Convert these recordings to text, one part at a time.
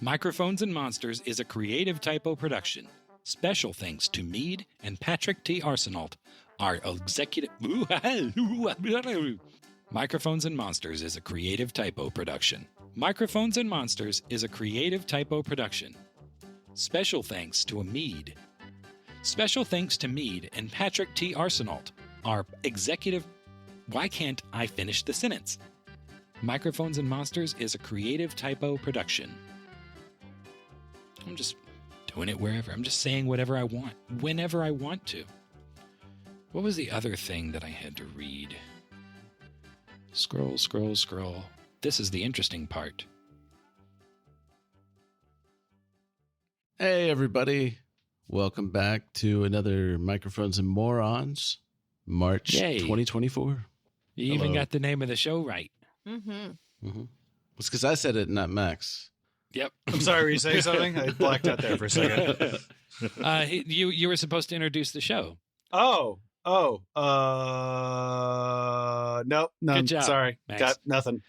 Microphones and Monsters is a Creative Typo production. Special thanks to Meade and Patrick T. Arsenault, our executive... Microphones and Monsters is a Creative Typo production. Microphones and Monsters is a Creative Typo production. Special thanks to Meade. Special thanks to Meade and Patrick T. Arsenault, our executive... Why can't I finish the sentence? Microphones and Monsters is a Creative Typo production. I'm just doing it wherever. I'm just saying whatever I want, whenever I want to. What was the other thing that I had to read? Scroll, scroll, scroll. This is the interesting part. Hey, everybody. Welcome back to another Microphones and Morons, March Yay. 2024. You even got the name of the show right. It's because I said it, not Max. Yep. I'm sorry, were you saying something? I blacked out there for a second. You were supposed to introduce the show. No, none. Good job, Sorry, Max. got nothing.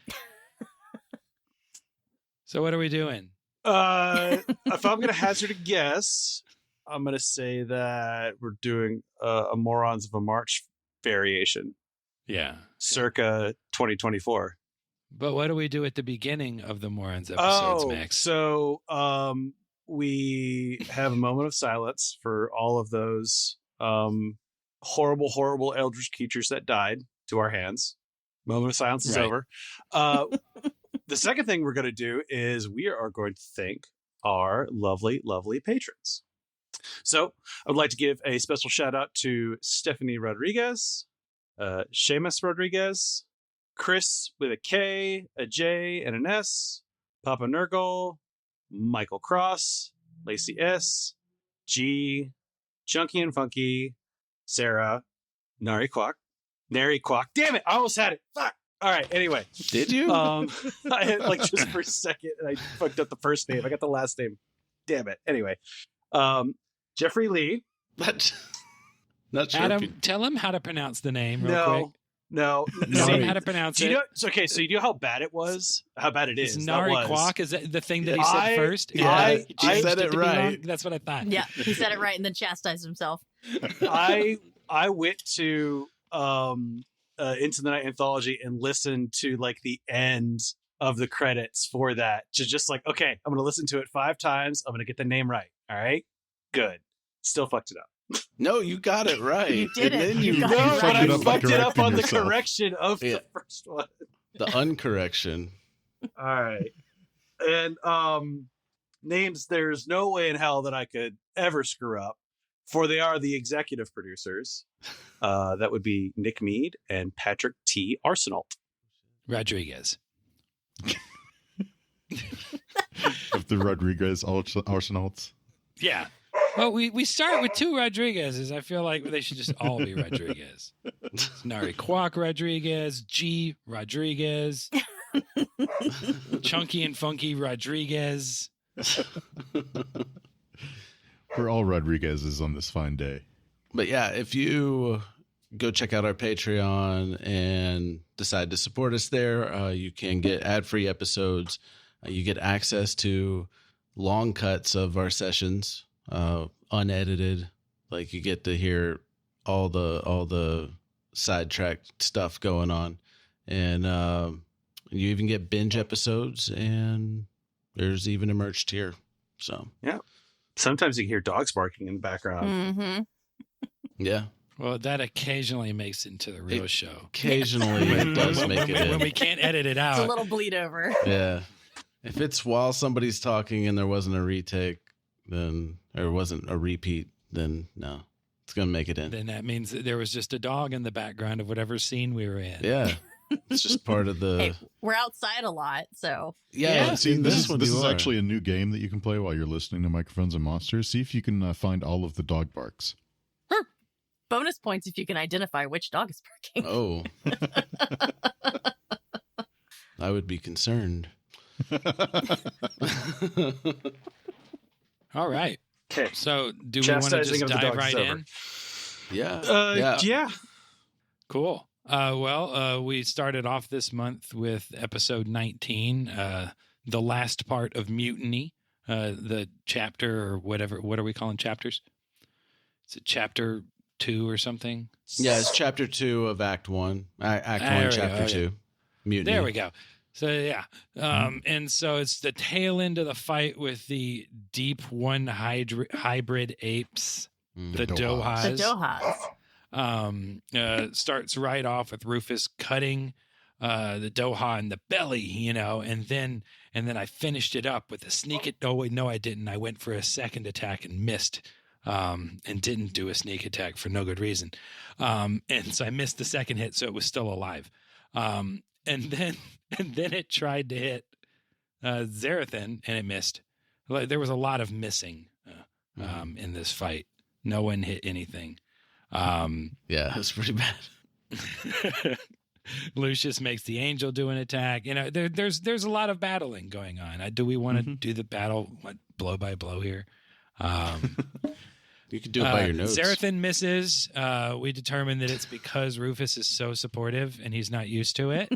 So what are we doing? If I'm going to hazard a guess, I'm going to say that we're doing a Morons of a March variation, Yeah. circa 2024. But what do we do at the beginning of the Morons episodes, Max? So we have a moment of silence for all of those horrible, horrible eldritch creatures that died to our hands. Moment of silence is Right. over. The second thing we're going to do is we are going to thank our lovely, lovely patrons. So I would like to give a special shout out to Stephanie Rodriguez, Seamus Rodriguez, Chris with a K, a J, and an S, Papa Nurgle, Michael Cross, Lacey S, G, Chunky and Funky, Sarah, Nari Quack. Damn it, I almost had it. Fuck. All right, anyway. Did you? I had just for a second, and I fucked up the first name. I got the last name. Damn it. Anyway. Jeffrey Lee. Not sure. Adam, tell him how to pronounce the name real quick. No. See how to pronounce Do it. you know, okay, so you know how bad it was? How bad it is? Is Nari That was. Quack? Is that the thing that he said first? Yeah, He I changed said it to be right. wrong? That's what I thought. Yeah, he said it right and then chastised himself. I went to Into the Night Anthology and listened to like the end of the credits for that. Just like, okay, I'm gonna listen to it 5 times. I'm gonna get the name right. All right, good. Still fucked it up. No, you got it right. You did and it. then You got No, it right. but I Fucked fucked it up correcting on the yourself. correction of Yeah. the first one. The uncorrection. All right. And names there's no way in hell that I could ever screw up, for they are the executive producers. That would be Nick Meade and Patrick T. Arsenault. Rodriguez. Of the Rodriguez Arsenals. Yeah. Well, we start with 2 Rodriguez's. I feel like they should just all be Rodriguez. It's Nari Quack Rodriguez, G Rodriguez, Chunky and Funky Rodriguez. We're all Rodriguez's on this fine day. But yeah, if you go check out our Patreon and decide to support us there, you can get ad-free episodes. You get access to long cuts of our sessions, unedited. Like you get to hear all the sidetracked stuff going on, and you even get binge episodes, and there's even a merch tier. So Yeah. Sometimes you can hear dogs barking in the background. Mm-hmm. yeah, Well, that occasionally makes it into the real show. occasionally it does make it When in. we can't edit it It's a out. little bleed over. Yeah. If it's while somebody's talking and there wasn't a retake, then, or wasn't a repeat, then no, it's going to make it in. Then that means that there was just a dog in the background of whatever scene we were in. Yeah. It's just part of the. Hey, we're outside a lot, so Yeah. See, in this one is you are. actually a new game that you can play while you're listening to Microphones and Monsters. See if you can find all of the dog barks. bonus points if you can identify which dog is barking. Oh. I would be concerned. All right. Okay. So do we want to Chastising just of the dive dogs right is over. in? Yeah. Yeah. Cool. We started off this month with episode 19, the last part of Mutiny, the chapter or whatever. What are we calling chapters? Is it chapter 2 or something? Yeah, it's chapter 2 of Act 1. Act There 1, we chapter go, 2. Mutiny. There we go. So yeah, and so it's the tail end of the fight with the deep one hybrid apes, the Dohas. The Dohas. Starts right off with Rufus cutting the Doha in the belly, and then I finished it up with a sneak it. Oh wait, no, I didn't. I went for a second attack and missed, and didn't do a sneak attack for no good reason, and so I missed the second hit, so it was still alive. And then it tried to hit Xerothin, and it missed. Like, there was a lot of missing in this fight. No one hit anything. Yeah, it was pretty bad. Lucius makes the angel do an attack. There's a lot of battling going on. Do we want to do the battle blow by blow here? You could do it by your notes. Xerothin misses. We determine that it's because Rufus is so supportive and he's not used to it.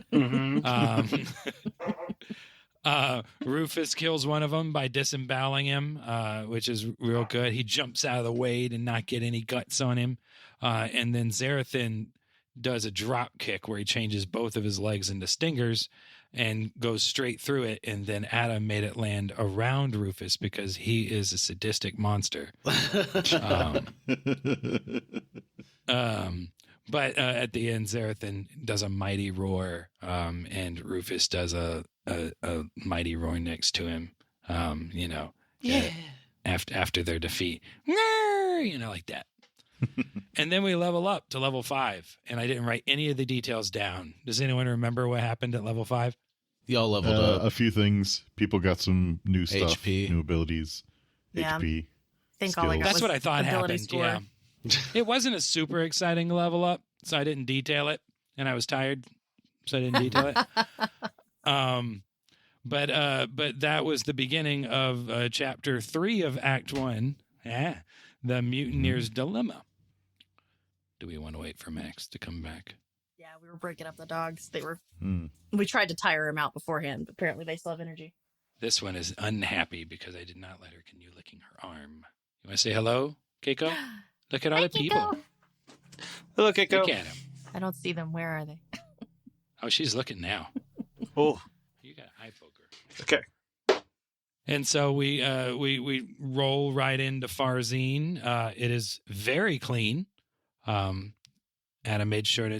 Rufus kills one of them by disemboweling him, which is real good. He jumps out of the way to not get any guts on him. And then Xerothin does a drop kick where he changes both of his legs into stingers and goes straight through it. And then Adam made it land around Rufus because he is a sadistic monster. But at the end, Xerothin does a mighty roar, and Rufus does a mighty roar next to him. After their defeat, like that. And then we level up to level 5, and I didn't write any of the details down. Does anyone remember what happened at level 5? Y'all leveled up. A few things. People got some new stuff, HP. new abilities, Yeah. HP. I think all I got That's was what I thought ability happened. score. Yeah, it wasn't a super exciting level up, so I didn't detail it, and I was tired, so I didn't detail it. But that was the beginning of chapter 3 of Act 1. The Mutineer's Dilemma. Do we want to wait for Max to come back? Yeah, we were breaking up the dogs. We tried to tire him out beforehand, but apparently they still have energy. This one is unhappy because I did not let her continue licking her arm. You want to say hello, Keiko? Look at all the people. Hello, Keiko. Look at them. I don't see them. Where are they? Oh, she's looking now. Oh, You got eye poker. okay. And so we roll right into Farzine. It is very clean. Adam made sure to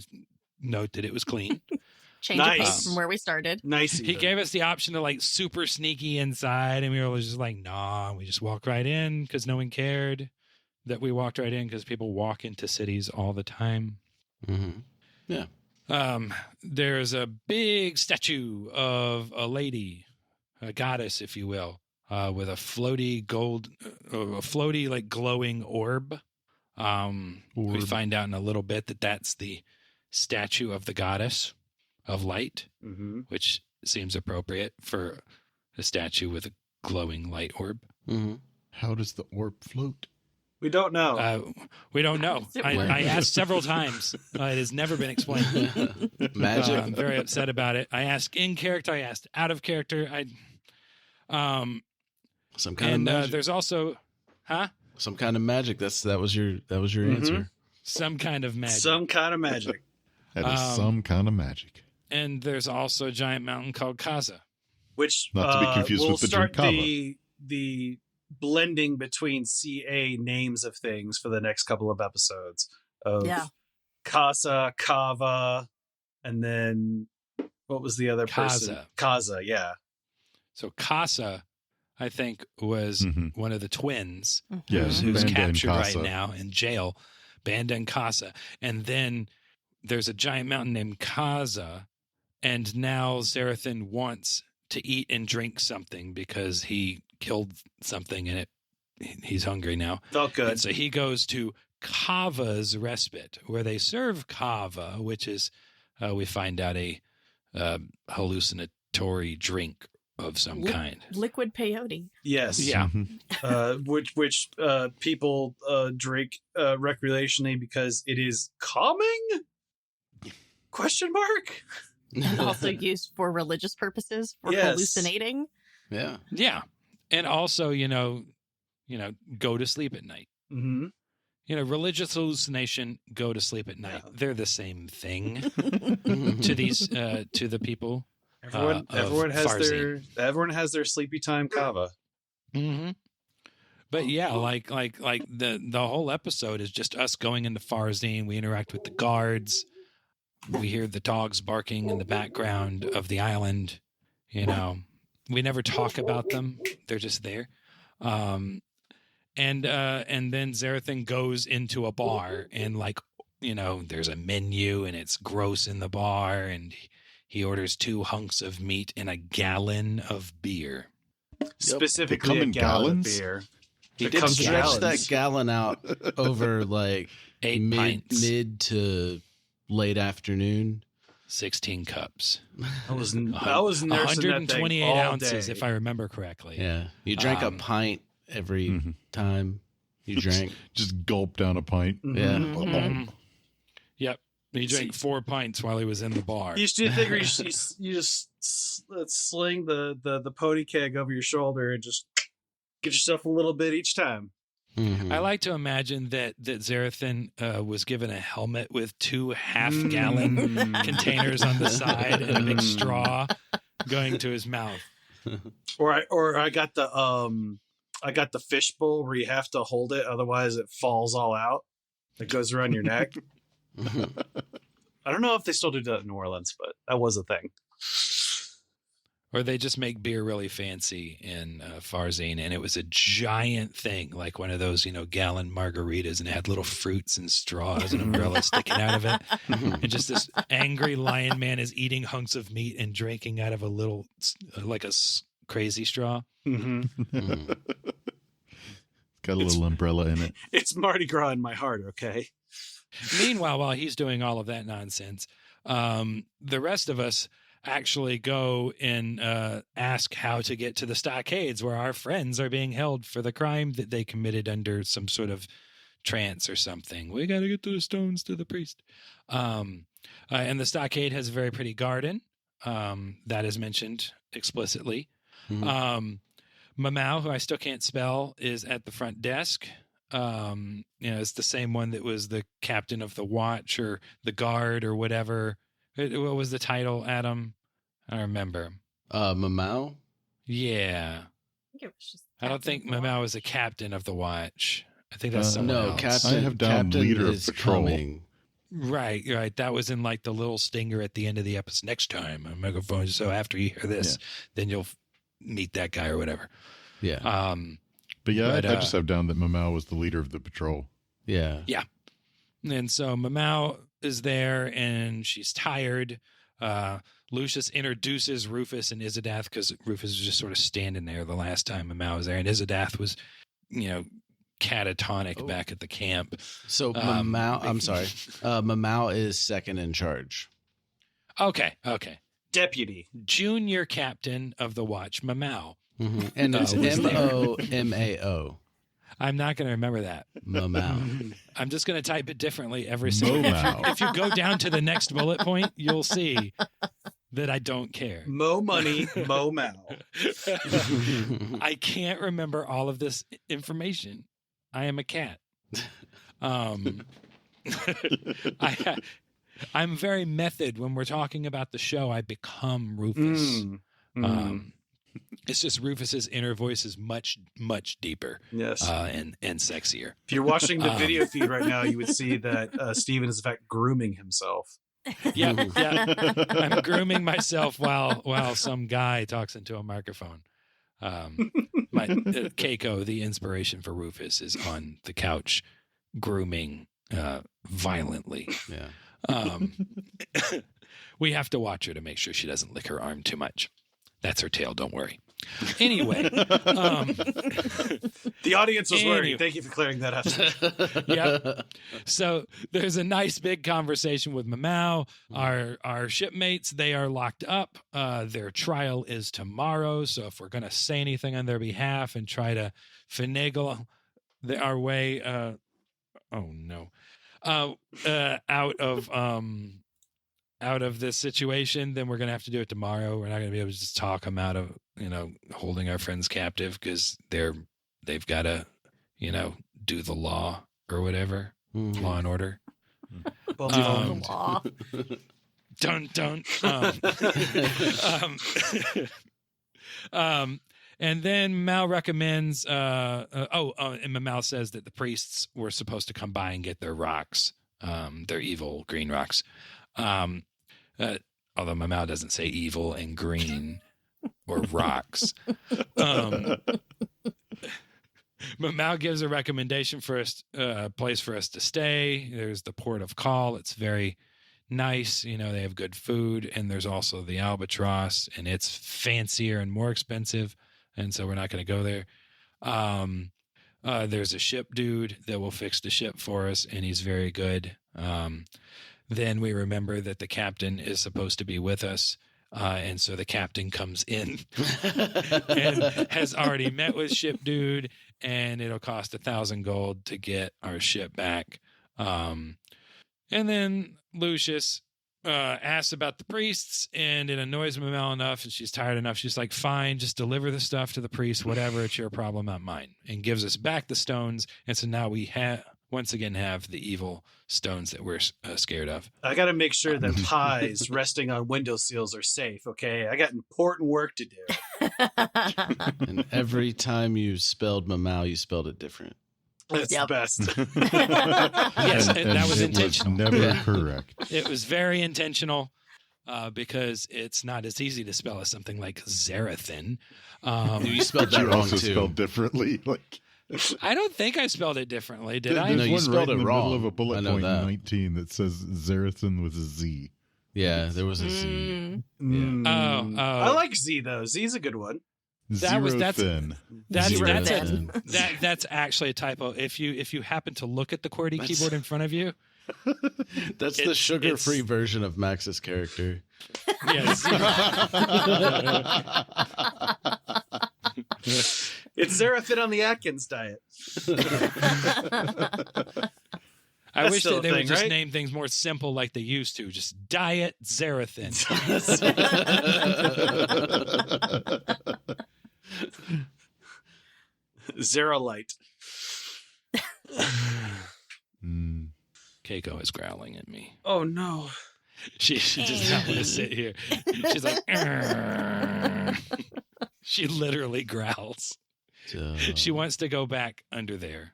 note that it was clean. Change of Nice. pace from where we started. Nice. He gave us the option to like super sneaky inside, and we were just like, nah, we just walked right in because no one cared that we walked right in because people walk into cities all the time. Mm-hmm. Yeah. There's a big statue of a lady, a goddess, if you will, with a floaty like glowing orb. We find out in a little bit that that's the statue of the goddess of light, which seems appropriate for a statue with a glowing light orb. Mm-hmm. How does the orb float? We don't know. We don't know. Does it I work? asked several times. It has never been explained. Magic. I'm very upset about it. I asked in character. I asked out of character. Some kind of magic. There's also, Some kind of magic. That was your answer. some kind of magic. Some kind of magic. That is some kind of magic. And there's also a giant mountain called Kaza. Which Not to be confused we'll with the start drink the blending between CA names of things for the next couple of episodes of Casa, Kava, and then what was the other person? Kaza, yeah. So Casa, I think, was one of the twins Yes, who's Banda and captured right Casa. now in jail, Banda and Casa. And then there's a giant mountain named Kaza, and now Xerothin wants to eat and drink something because he killed something and he's hungry now. Felt good. And so he goes to Kava's Respite, where they serve Kava, which is, we find out, a hallucinatory drink of some kind. Liquid peyote. Yes. Yeah. Which people drink recreationally because it is calming? Question mark? And also used for religious purposes, for Yes. hallucinating. Yeah. Yeah. And also, go to sleep at night. Mm-hmm. Religious hallucination, go to sleep at night. Yeah. They're the same thing to these to the people. Everyone has their sleepy time kava. Mm-hmm. But yeah, like the whole episode is just us going into Farzine. We interact with the guards. We hear the dogs barking in the background of the island. We never talk about them. They're just there. And then Xerothin goes into a bar and there's a menu and it's gross in the bar, and he orders 2 hunks of meat and a gallon of beer. Specifically a gallon of beer. He did stretch that gallon out over 8 pints. mid to late afternoon. 16 cups. I was nursing that thing 128 all ounces, day. if I remember correctly. Yeah, you drank a pint every time you drank. Just gulp down a pint. Yeah. Mm-hmm. Yep. He drank 4 pints while he was in the bar. You just figure you just sling the pony keg over your shoulder and just get yourself a little bit each time. Mm-hmm. I like to imagine that Xerothin was given a helmet with 2 half-gallon containers on the side and a big straw going to his mouth. Or I got the fishbowl where you have to hold it, otherwise it falls all out. It goes around your neck. I don't know if they still do that in New Orleans, but that was a thing. Or they just make beer really fancy in Farzine, and it was a giant thing, like one of those, gallon margaritas, and it had little fruits and straws and umbrellas sticking out of it. And just this angry lion man is eating hunks of meat and drinking out of a little, crazy straw. Mm-hmm. Got a little umbrella in it. It's Mardi Gras in my heart, okay? Meanwhile, while he's doing all of that nonsense, the rest of us actually go and ask how to get to the stockades where our friends are being held for the crime that they committed under some sort of trance or something. We got to get to the stones to the priest. And the stockade has a very pretty garden that is mentioned explicitly. Mamau, who I still can't spell, is at the front desk. It's the same one that was the captain of the watch or the guard or whatever. What was the title, Adam? I don't remember. Mamau? Yeah. I don't think Mamau was a captain of the watch. I think that's someone else. Captain. I have down Captain leader is of patrol. Coming. Right. That was in the little stinger at the end of the episode. Next time, a megaphone. So after you hear this, then you'll meet that guy or whatever. Yeah. But I just have down that Mamau was the leader of the patrol. Yeah. Yeah. And so Mamau is there and she's tired. Lucius introduces Rufus and Izzodath because Rufus was just sort of standing there the last time Mamau was there. And Izzodath was, catatonic back at the camp. So Mamau, I'm sorry. Mamau is second in charge. Okay. Deputy. Junior captain of the watch, Mamau. Mm-hmm. And it's Momao. I'm not going to remember that. Mamau. I'm just going to type it differently every single time. If you go down to the next bullet point, you'll see that I don't care. Mo money, mo mal. I can't remember all of this information. I am a cat. I'm very method when we're talking about the show. I become Rufus. It's just Rufus's inner voice is much, much deeper. Yes. And sexier. If you're watching the video feed right now, you would see that Steven is in fact grooming himself. Yeah. I'm grooming myself while some guy talks into a microphone. Keiko, the inspiration for Rufus, is on the couch grooming violently. Yeah. We have to watch her to make sure she doesn't lick her arm too much. That's her tail. Don't worry. Anyway. The audience was worried. Thank you for clearing that up. Yeah. So there's a nice big conversation with Mamau. Our shipmates, they are locked up. Their trial is tomorrow. So if we're going to say anything on their behalf and try to finagle our way, out of out of this situation, then we're going to have to do it tomorrow. We're not going to be able to just talk them out of, holding our friends captive because they've got to, do the law or whatever, law and order. Law. Don't. And then Mal recommends, and Mal says that the priests were supposed to come by and get their rocks, their evil green rocks. Although Mal doesn't say evil and green or rocks. But Mal gives a recommendation for us, a place for us to stay. There's the Port of Call. It's very nice. They have good food. And there's also the Albatross, and it's fancier and more expensive. And so we're not going to go there. There's a ship dude that will fix the ship for us, and he's very good. Then we remember that the captain is supposed to be with us. And so the captain comes in and has already met with ship dude, and it'll cost 1,000 gold to get our ship back. And then Lucius asks about the priests, and it annoys Mamel enough, and she's tired enough. She's like, fine, just deliver the stuff to the priest, whatever, it's your problem, not mine, and gives us back the stones. And so now we once again have the evil stones that we're scared of. I got to make sure that pies resting on windowsills are safe, okay? I got important work to do. And every time you spelled Mamau, you spelled it different. That's the best. Yes, and that was it intentional. Was never correct. It was very intentional because it's not as easy to spell as something like Xerothin. You spelled that You wrong also too. spelled differently. I don't think I spelled it differently, did I? No, There's you one spelled right in it the wrong. middle of a I bullet know point that. 19 that says Xerothin with a Z. Yeah, there was a Z. Oh. I like Z though. Z's a good one. Xerothin. That's actually a typo. If you happen to look at the QWERTY keyboard in front of you, That's the sugar-free version of Max's character. yeah, It's Xerothin on the Atkins diet. I That's wish still that a they thing, would just right? name things more simple like they used to. Just Diet Xerothin. Zerolite. Keiko is growling at me. Oh no. She does not want to sit here. She's like, "Arr." She literally growls. She wants to go back under there.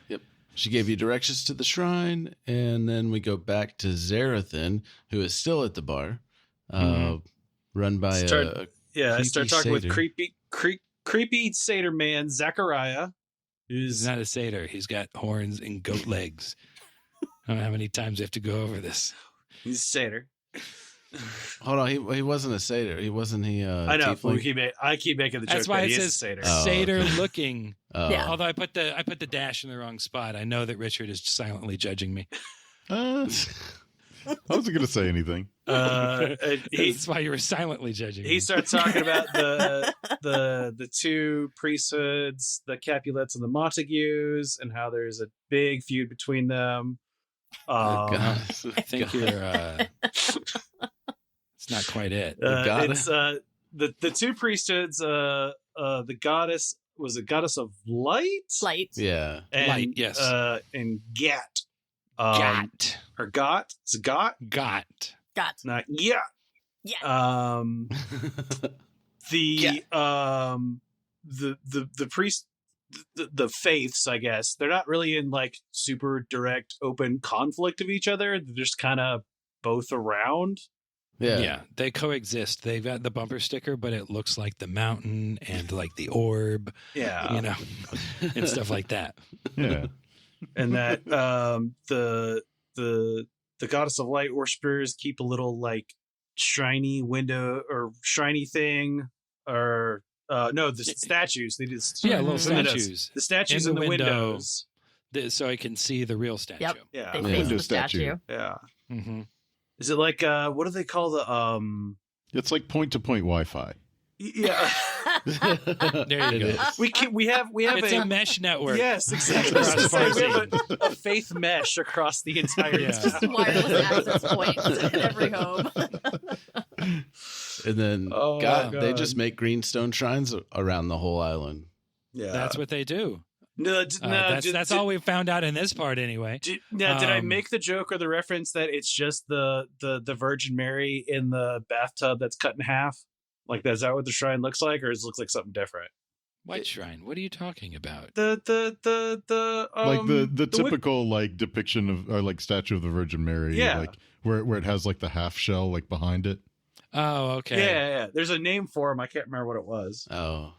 Yep. She gave you directions to the shrine, and then we go back to Xerothin, who is still at the bar, run by I start talking with satyr. creepy satyr man Zachariah, He's who's not a satyr. He's got horns and goat legs. I don't know how many times we have to go over this. he's a satyr. Hold on, he wasn't a satyr. Wasn't he? I know. Tiefling? I keep making the joke That's why that it he is a says satyr. Oh, satyr okay. looking. Yeah. Although I put the dash in the wrong spot. I know that Richard is silently judging me. I wasn't going to say anything. That's why you were silently judging me. He starts talking about the two priesthoods, the Capulets and the Montagues, and how there's a big feud between them. Oh, God. I think you're. It's not quite it. It's the two priesthoods. The goddess was a goddess of light. Light. Yeah. And, Light, yes. And Gat. Got. Or Got. It's Got. Got. Got. Not yeah. Yeah. The priest, the faiths, I guess, they're not really in like super direct open conflict of each other. They're just kind of both around. Yeah, they coexist. They've got the bumper sticker, but it looks like the mountain and like the orb, Yeah. and stuff like that. Yeah. And that the goddess of light worshippers keep a little like shiny window or shiny thing, or no, the statues. They just Yeah, little windows. statues. The statues In in the the window. windows. So I can see the real statue. Yep. Yeah, They Yeah. face Window the statue. statue. yeah. Mm-hmm. Is it like what do they call the It's like point-to-point Wi-Fi. Yeah. There you go. We have It's a mesh network. Yes, exactly. Across We have Farsi. a faith mesh across the entire Yeah. town. Wireless access points in every home. And then Oh, God, they God. just make greenstone shrines around the whole island. Yeah. That's what they do. No, That's all we found out in this part, anyway. Did I make the joke or the reference that it's just the Virgin Mary in the bathtub that's cut in half? Like, is that what the shrine looks like, or does it look like something different? What shrine? What are you talking about? Like the wick- typical like depiction of or like statue of the Virgin Mary, Yeah. like where it has like the half shell like behind it. Oh, okay. Yeah. There's a name for him. I can't remember what it was. Oh,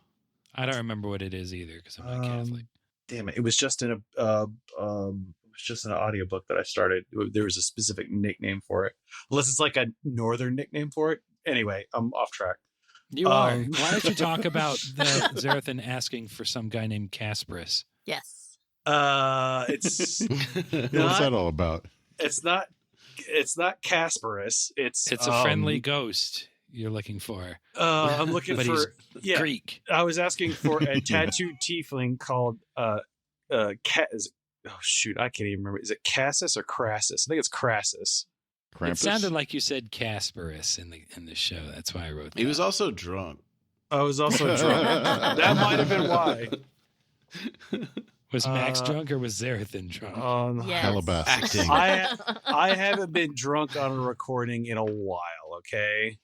I don't remember what it is either because I'm not Catholic. Damn it! It was just in an audiobook that I started. There was a specific nickname for it, unless it's like a northern nickname for it. Anyway, I'm off track. You are. Why don't you talk about the Xerothin asking for some guy named Casparus? Yes. It's What's that all about? it's not Casparus. It's a friendly ghost you're looking for. I'm looking But for he's Greek. I was asking for a tattooed tiefling called Cat. Oh shoot, I can't even remember. Is it Cassus or Crassus? I think it's Crassus. Krampus? It sounded like you said Casparus in the show. That's why I wrote that. he was also drunk. I was also drunk. That might have been why. Was Max drunk or was Xerothin drunk? Yes. Calabasas. Acting. I haven't been drunk on a recording in a while. Okay,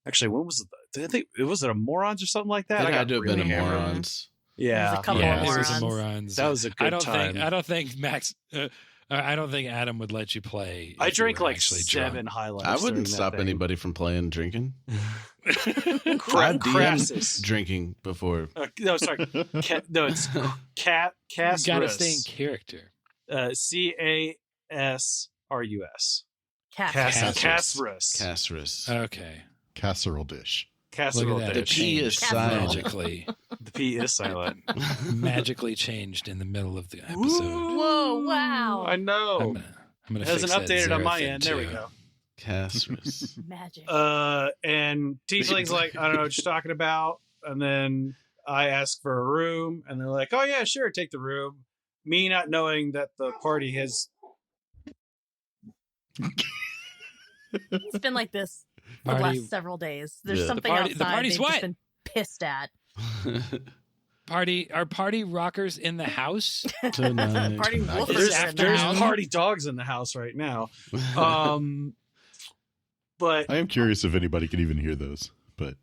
actually, when was it? I think it was a Morons or something like that. That I had to have been a really hammered. Morons. Yeah, It was a couple Yeah, of it was a Morons. Morons. that was a good time. I don't think Max. I don't think Adam would let you play. I if you drank were like actually 7 drunk. Highlanders. I during wouldn't that stop thing. anybody from playing drinking. I've Crassus. DM'd drinking before. No, sorry. It's Cat You gotta stay in Casparus. character. Casrus. Casparus. Casparus. Casparus. Okay. Casserole dish. Casserole Look at that. The It dish. P is changed silent. magically. The P is silent. Magically changed in the middle of the episode. Whoa, wow. I know. I'm gonna It hasn't fix that updated on my Xerothin end. There we too. go. Casparus. Magic. And Tiefling's like, I don't know what you're talking about. And then I ask for a room, and they're like, oh, yeah, sure, take the room. Me not knowing that the party has. It's been like this for the Party- last several days. There's Yeah. something the outside party's they've just what? been pissed at. Are party rockers in the house? Tonight. Party Tonight. woofers There's, are in the there's house. party dogs in the house right now. But I am curious if anybody can even hear those. But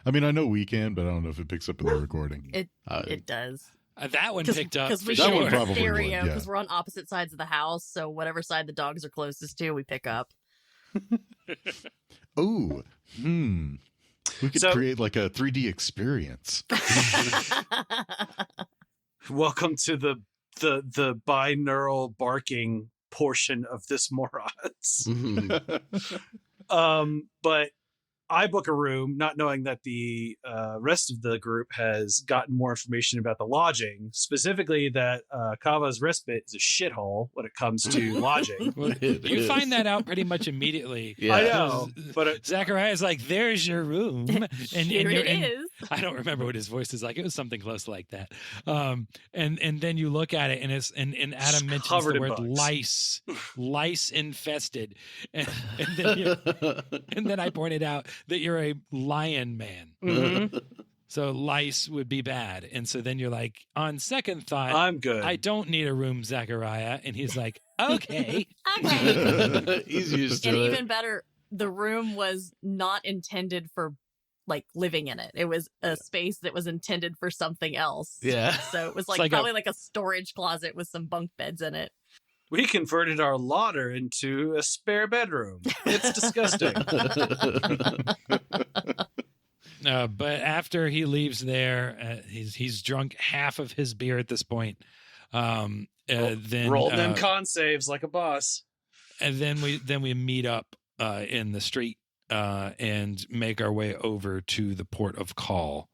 I mean, I know we can, but I don't know if it picks up in the recording. It does. That one picked up Because for we That get one sure. it in probably stereo would, yeah. because we're on opposite sides of the house. So whatever side the dogs are closest to, we pick up. Oh, we could So- create like a 3D experience. welcome to the binaural barking portion of this Morons. But I book a room, not knowing that the rest of the group has gotten more information about the lodging, specifically that Kava's respite is a shithole when it comes to lodging. Well, It you is. find that out pretty much immediately. Yeah. I know, but Zachariah's like, "There's your room," and Here you're- it and is. I don't remember what his voice is like. It was something close like that. And then you look at it, and it's and Adam mentions covered the in word bugs. lice infested, and then I pointed out that you're a lion man, Mhm. so lice would be bad. And so then you're like, on second thought, I'm good. I don't need a room, Zachariah. And he's like, okay. Okay. He's used And to it. even better, the room was not intended for like living in it. It was a space that was intended for something else. Yeah. So it was like, like probably like a storage closet with some bunk beds in it. We converted our larder into a spare bedroom. It's disgusting. But after he leaves there, he's drunk half of his beer at this point. Then Rolling them con saves like a boss. and then we meet up in the street and make our way over to the port of call.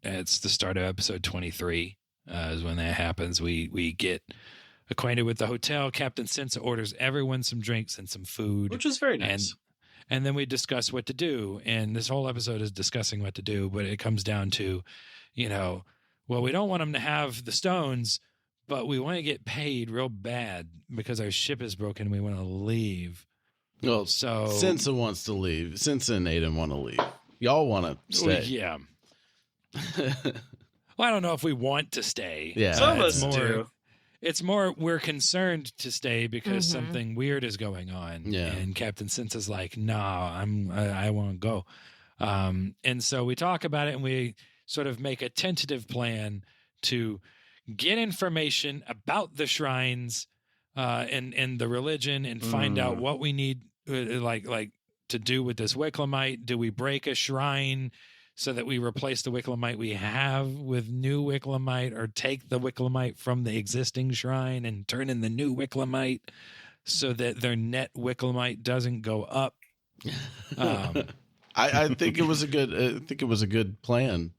It's the start of episode 23 is when that happens. We get acquainted with the hotel. Captain Sensa orders everyone some drinks and some food. Which was very nice. and then we discuss what to do. And this whole episode is discussing what to do, but it comes down to, well, we don't want them to have the stones, but we want to get paid real bad because our ship is broken. We want to leave. Well, so Sensa wants to leave. Sensa and Aiden want to leave. Y'all want to stay. Yeah. Well, I don't know if we want to stay. Yeah. Some of us more, do. It's more we're concerned to stay because something weird is going on. Yeah. And Captain Sensa's like, nah, I want to go. And so we talk about it and we sort of make a tentative plan to get information about the shrines and the religion and find out what we need like to do with this Wicklemite. Do we break a shrine so that we replace the Wicklemite we have with new Wicklemite, or take the Wicklemite from the existing shrine and turn in the new Wicklemite so that their net Wicklemite doesn't go up? I think it was a good plan.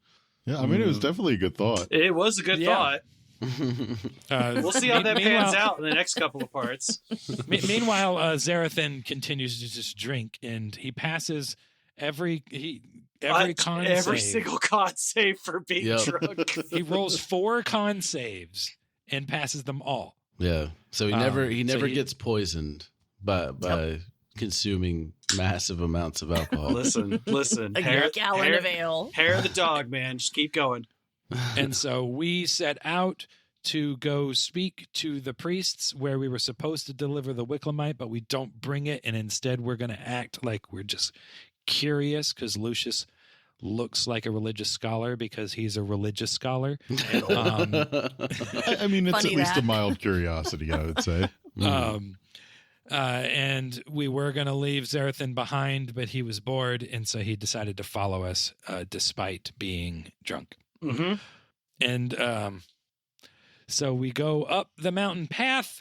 Yeah, I mean, it was definitely a good thought. It was a good thought. We'll see how that pans out in the next couple of parts. Meanwhile, Xerothin continues to just drink, and he passes every single con save for being drunk. He rolls 4 con saves and passes them all. Yeah. So he never gets poisoned by consuming massive amounts of alcohol. Listen. A gallon of ale. Hair of the dog, man. Just keep going. And so we set out to go speak to the priests where we were supposed to deliver the Wicklemite, but we don't bring it. And instead we're going to act like we're just curious because Lucius looks like a religious scholar because he's a religious scholar. I mean, it's Funny at least that. a mild curiosity, I would say. And we were going to leave Xerothin behind, but he was bored. And so he decided to follow us despite being drunk. Mm-hmm. And so we go up the mountain path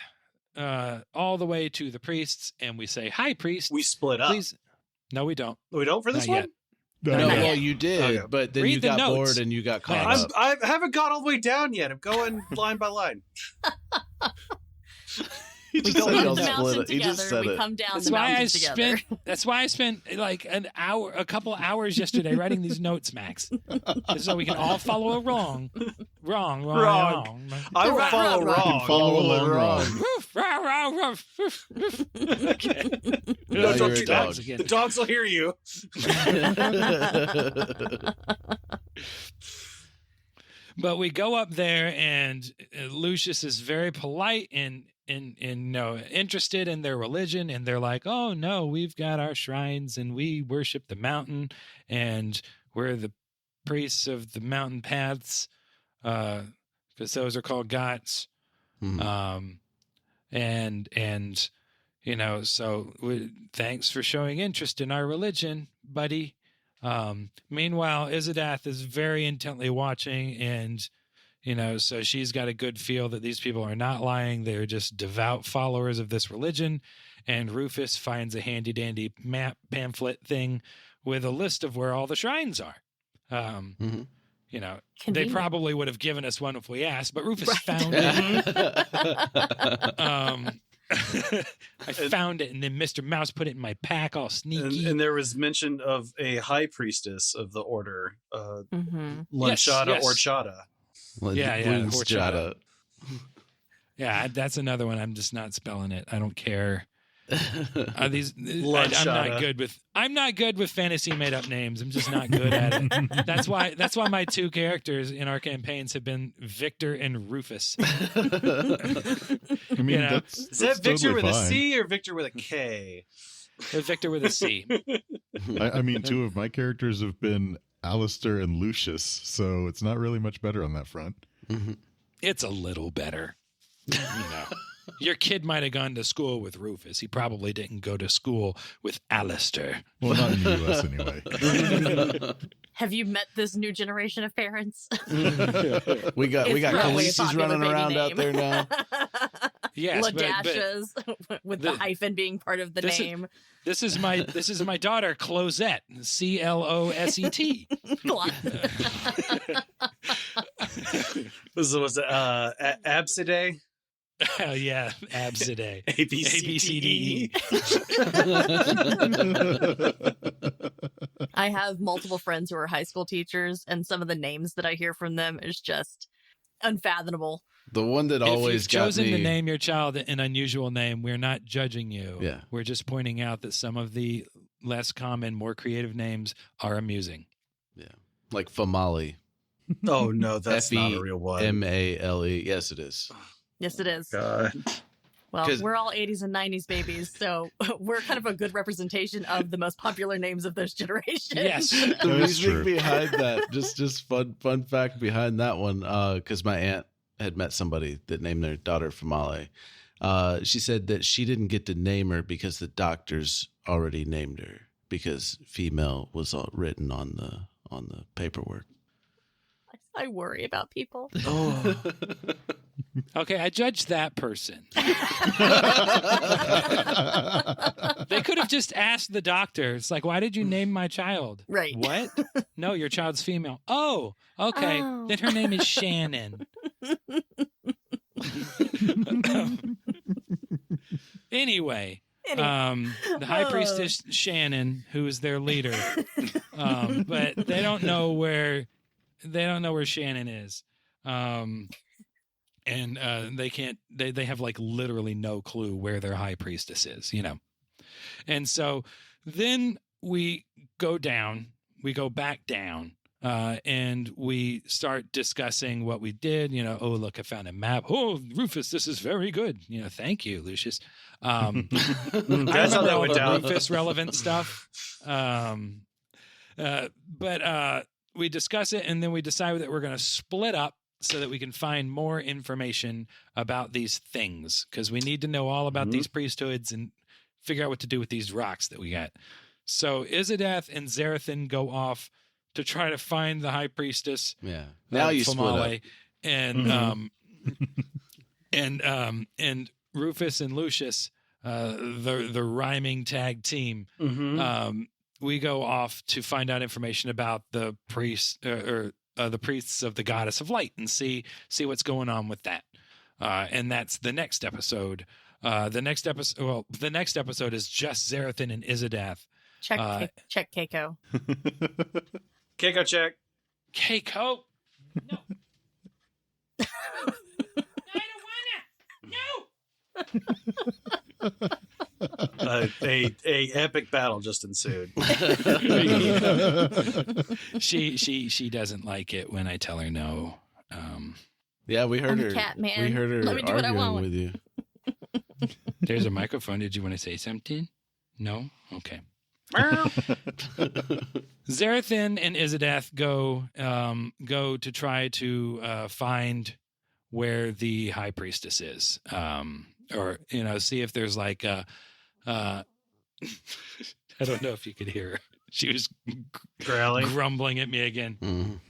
all the way to the priests, and we say, "Hi, priest." We split up. Please. No, we don't. We don't for this Not one? yet. No, Not well, yet. you did, Okay. but then Read you the got notes. bored and you got caught Max. up. I haven't got all the way down yet. I'm going line by line. He We just go said up y'all the split mountain it. He just together. said We it. come down That's the why mountain together. That's why I spent like a couple hours yesterday writing these notes, Max, so we can all follow along. Wrong. I will follow wrong. wrong. Follow along wrong. Okay. Now Don't you're do a that. dog. The dogs will hear you. But we go up there, and Lucius is very polite and interested in their religion, and they're like, "Oh no, we've got our shrines, and we worship the mountain, and we're the priests of the mountain paths, because those are called gods." Mhm. So thanks for showing interest in our religion, buddy. Meanwhile, Izzodath is very intently watching, and so she's got a good feel that these people are not lying. They're just devout followers of this religion. And Rufus finds a handy dandy map pamphlet thing with a list of where all the shrines are. Mhm. They Convenient. probably would have given us one if we asked, but Rufus Right. found it. I found it, and then Mr. Mouse put it in my pack all sneaky. And there was mention of a high priestess of the order, Mm-hmm. Lanchata Yes. Orchata. Yeah, Horchata. Yeah, that's another one. I'm just not spelling it. I don't care. I'm Lunchada. not good with fantasy made up names. I'm just not good at it. That's why my 2 characters in our campaigns have been Victor and Rufus. I mean, that's Is that Victor totally with a fine. C or Victor with a K? Victor with a C. I mean, 2 of my characters have been Alistair and Lucius, so it's not really much better on that front. It's a little better. Your kid might have gone to school with Rufus. He probably didn't go to school with Alistair. Well, not in the U.S. anyway. Have you met this new generation of parents? We got It's probably a Khaleesi's popular running baby around out name. there now. Yes, Ladashes with the hyphen being part of the this is- name. this is my daughter Closette, Closet. Was it Absidae? Oh yeah, abs a day. A B C D E. I have multiple friends who are high school teachers, and some of the names that I hear from them is just unfathomable. The one that If always you've got chosen me. to name your child an unusual name, we're not judging you. Yeah. We're just pointing out that some of the less common, more creative names are amusing. Yeah, like Famale. Oh no, that's not a real one. Male. Yes, it is. Yes, it is. God. Well, 'Cause- we're all 80s and 90s babies, so we're kind of a good representation of the most popular names of those generations. Yes. The That is reasoning true. behind that, just fun fact behind that one, because my aunt had met somebody that named their daughter Famale. She said that she didn't get to name her because the doctors already named her because female was all written on the paperwork. I worry about people. Oh. Okay, I judged that person. They could have just asked the doctor. It's like, why did you name my child? Right. What? No, your child's female. Oh, okay. Oh. Then her name is Shannon. Anyway, the high priestess Shannon, who is their leader, but they don't know where Shannon is, and they can't. They have like literally no clue where their high priestess is, and so then we go back down. And we start discussing what we did. Oh, look, I found a map. Oh, Rufus, this is very good. Thank you, Lucius. I That's how remember that all went the down. Rufus relevant stuff. But we discuss it, and then we decide that we're going to split up so that we can find more information about these things, because we need to know all about these priesthoods and figure out what to do with these rocks that we got. So Izzodath and Xerothin go off to try to find the high priestess. Yeah. Now you Famale, split up. and Rufus and Lucius, the rhyming tag team. Mm-hmm. We go off to find out information about the priests the priests of the goddess of light and see what's going on with that. And that's the next episode. The next episode is just Xerothin and Izzodath. Check Keiko. Keiko check. Keiko? No. I don't wanna. No. A epic battle just ensued. She doesn't like it when I tell her no. Yeah, we heard I'm a her. cat, man. We heard her Let me do what I arguing want. with you. There's a microphone. Did you want to say something? No? Okay. Xerothin and Izzodath go to try to find where the high priestess is, or see if there's like a. I don't know if you could hear her. She was Growling. grumbling at me again.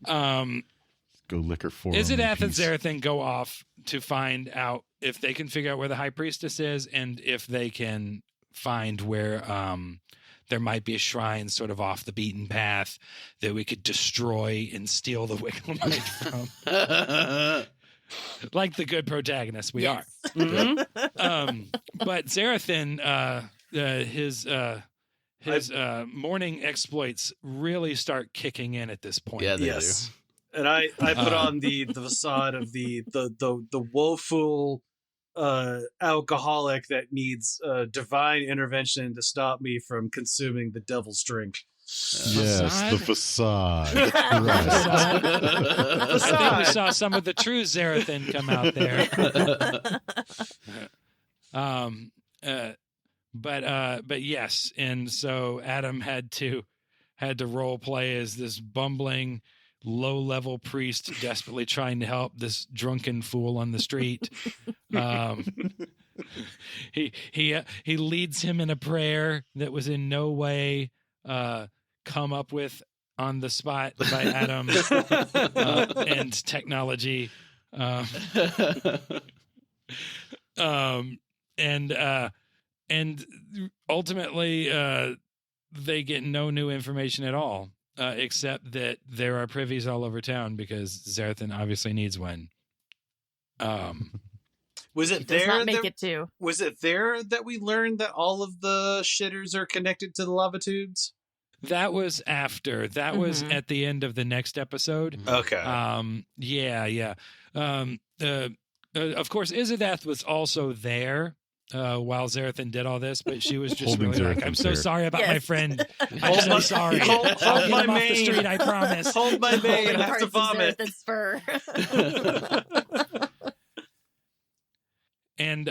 Go lick her forearm. Izzodath and piece. Xerothin go off to find out if they can figure out where the high priestess is, and if they can find where there might be a shrine sort of off the beaten path that we could destroy and steal the Wigglumite from. Like the good protagonists we are. Mm-hmm. But Xerothin, his morning exploits really start kicking in at this point. Yeah, they Yes. And I put on the facade of the woeful alcoholic that needs divine intervention to stop me from consuming the devil's drink. Yes, the facade. Right. I think we saw some of the true Xerothin come out there. But yes, and so Adam had to role play as this bumbling, low-level priest desperately trying to help this drunken fool on the street. He leads him in a prayer that was in no way come up with on the spot by Adam and technology. And ultimately, they get no new information at all, except that there are privies all over town because Xerothin obviously needs one. Was She it does there? not make it to. Was it there that we learned that all of the shitters are connected to the lava tubes? That was after. That was Mhm. at the end of the next episode. Okay. Yeah. Of course, Izzodath was also there while Xerothin did all this, but she was just Holding really like, Xerothin's I'm so hair. sorry about my Yes. friend. I'm Hold so my- sorry. hold I'll get my him off the mane. street, I promise. Hold my mane. Holding I have to parts of vomit. Xerothin's fur. And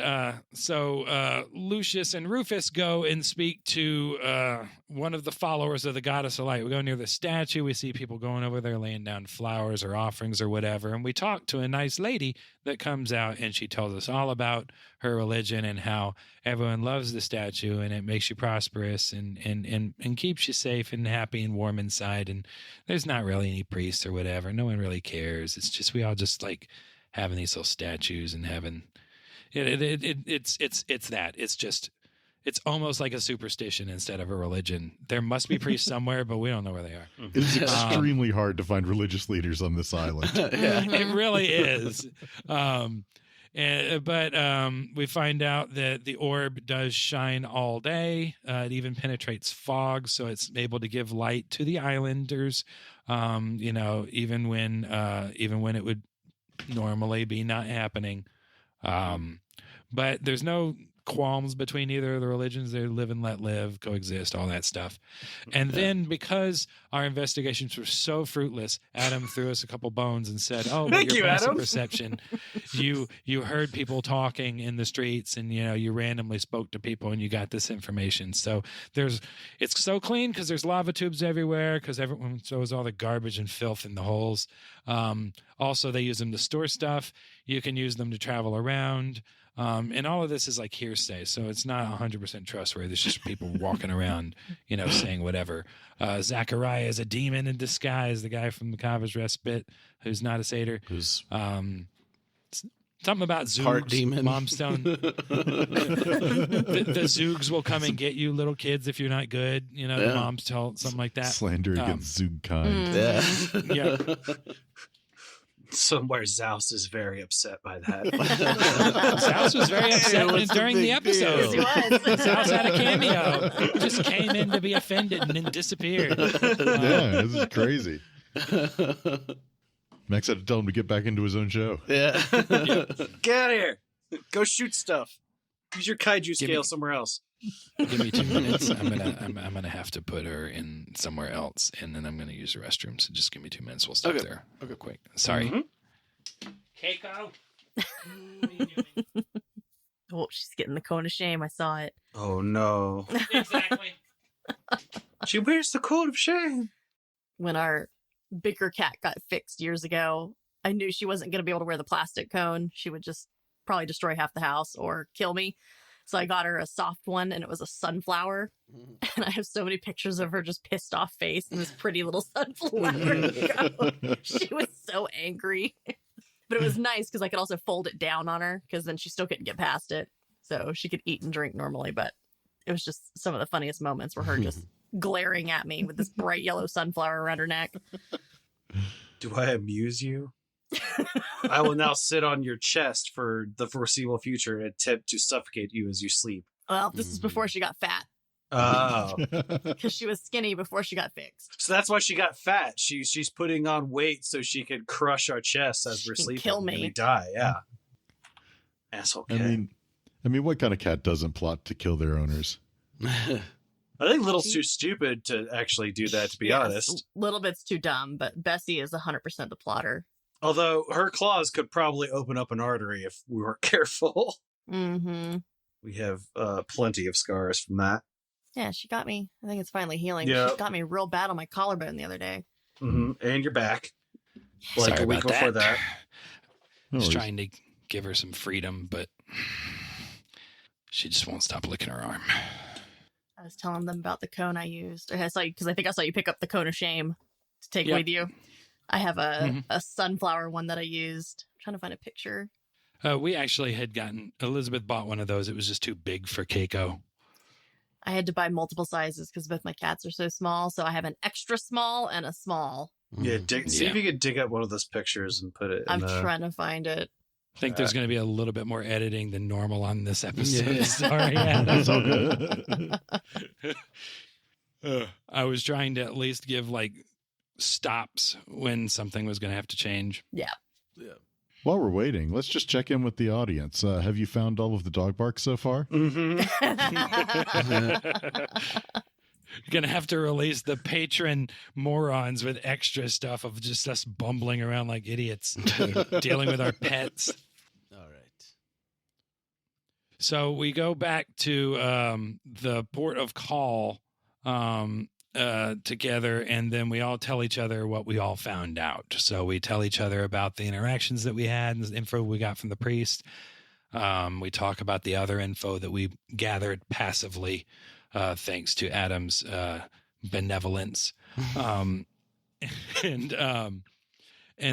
so Lucius and Rufus go and speak to one of the followers of the goddess of light. We go near the statue. We see people going over there laying down flowers or offerings or whatever. And we talk to a nice lady that comes out, and she tells us all about her religion and how everyone loves the statue and it makes you prosperous and keeps you safe and happy and warm inside. And there's not really any priests or whatever. No one really cares. It's just we all just like having these little statues and having... It's that. It's just, it's almost like a superstition instead of a religion. There must be priests somewhere, but we don't know where they are. It is extremely hard to find religious leaders on this island. It really is. But we find out that the orb does shine all day. It even penetrates fog, so it's able to give light to the islanders. Even when it would normally be not happening. But there's no qualms between either of the religions. They live and let live, coexist, all that stuff. And then because our investigations were so fruitless, Adam threw us a couple bones and said, "Oh, but Thank your you, passive Adam. perception, you heard people talking in the streets, and you randomly spoke to people, and you got this information." So it's so clean because there's lava tubes everywhere because everyone throws all the garbage and filth in the holes. Also, they use them to store stuff. You can use them to travel around. And all of this is like hearsay, so it's not 100% trustworthy. It's just people walking around, saying whatever. Zachariah is a demon in disguise, the guy from the Kava's Respite, who's not a satyr. Who's Something about part Zoogs, demon. Momstone. the Zoogs will come and get you, little kids, if you're not good. The Yeah. moms tell something like that. Slander against Zug kind. yeah. Yeah. Somewhere Zaus is very upset by that. Zaus was very upset What's the during the big episode. deal? Yes, he was. Zaus had a cameo. Just came in to be offended and then disappeared. Yeah, this is crazy. Max had to tell him to get back into his own show. Yeah. Get out of here. Go shoot stuff. Use your kaiju Give scale me- somewhere else. Give me 2 minutes. I'm gonna have to put her in somewhere else, and then I'm gonna use the restroom. So just give me 2 minutes. We'll stop Okay. there. Okay, quick. Sorry. Mhm. Keiko. Oh, she's getting the cone of shame. I saw it. Oh no. Exactly. She wears the coat of shame. When our bigger cat got fixed years ago, I knew she wasn't going to be able to wear the plastic cone. She would just probably destroy half the house or kill me. So I got her a soft one, and it was a sunflower. And I have so many pictures of her just pissed off face and this pretty little sunflower. She was so angry. But it was nice because I could also fold it down on her because then she still couldn't get past it. So she could eat and drink normally. But it was just some of the funniest moments were her just glaring at me with this bright yellow sunflower around her neck. Do I amuse you? I will now sit on your chest for the foreseeable future and attempt to suffocate you as you sleep. Well, this is before she got fat Oh. because she was skinny before she got fixed. So that's why she got fat. She's putting on weight so she could crush our chests as She we're can sleeping. kill and me. we die, yeah. Asshole I cat. mean, what kind of cat doesn't plot to kill their owners? I think Little's too stupid to actually do that, to be Yes, honest. Little bit's too dumb, but Bessie is 100% the plotter. Although her claws could probably open up an artery if we weren't careful. Mm-hmm. We have plenty of scars from that. Yeah, she got me. I think it's finally healing. Yeah. She got me real bad on my collarbone the other day. Mm-hmm. And you're back. Like Sorry a week about before that. that. No Just worries. trying to give her some freedom, but she just won't stop licking her arm. I was telling them about the cone I used. Because I think I saw you pick up the cone of shame to take Yep. with you. I have Mhm. a sunflower one that I used. I'm trying to find a picture. We actually had gotten, Elizabeth bought one of those. It was just too big for Keiko. I had to buy multiple sizes because both my cats are so small. So I have an extra small and a small. Yeah, see Yeah. if you could dig up one of those pictures and put it in I'm the... trying to find it. I think there's going to be a little bit more editing than normal on this episode. Yeah. Sorry, That's all Adam. good. I was trying to at least give like stops when something was going to have to change. Yeah. While we're waiting, let's just check in with the audience. Have you found all of the dog barks so far? Mm-hmm. You're going to have to release the patron morons with extra stuff of just us bumbling around like idiots, dealing with our pets. All right. So we go back to the port of call together, and then we all tell each other what we all found out. So we tell each other about the interactions that we had and the info we got from the priest. We talk about the other info that we gathered passively, thanks to Adam's benevolence. And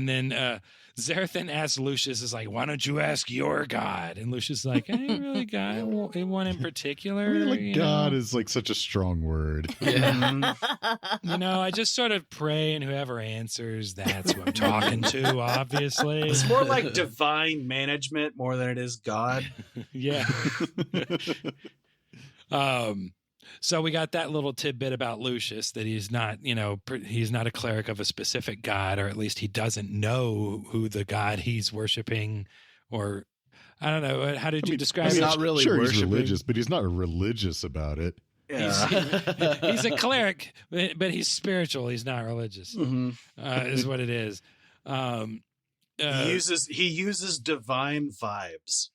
then Xerothin asks Lucius, is like, why don't you ask your god? And Lucius is like, I ain't really got one in particular. I mean, like, you God know? is like such a strong word. Yeah. You know, I just sort of pray, and whoever answers, that's who I'm talking to, obviously. It's more like divine management more than it is God. Yeah. So we got that little tidbit about Lucius, that he's not, he's not a cleric of a specific god, or at least he doesn't know who the god he's worshiping, or I don't know. How did you describe he's it? not really sure, he's worshiping. religious, but he's not religious about it. Yeah. He's a cleric, but he's spiritual. He's not religious, Mm-hmm. is what it is. He uses divine vibes.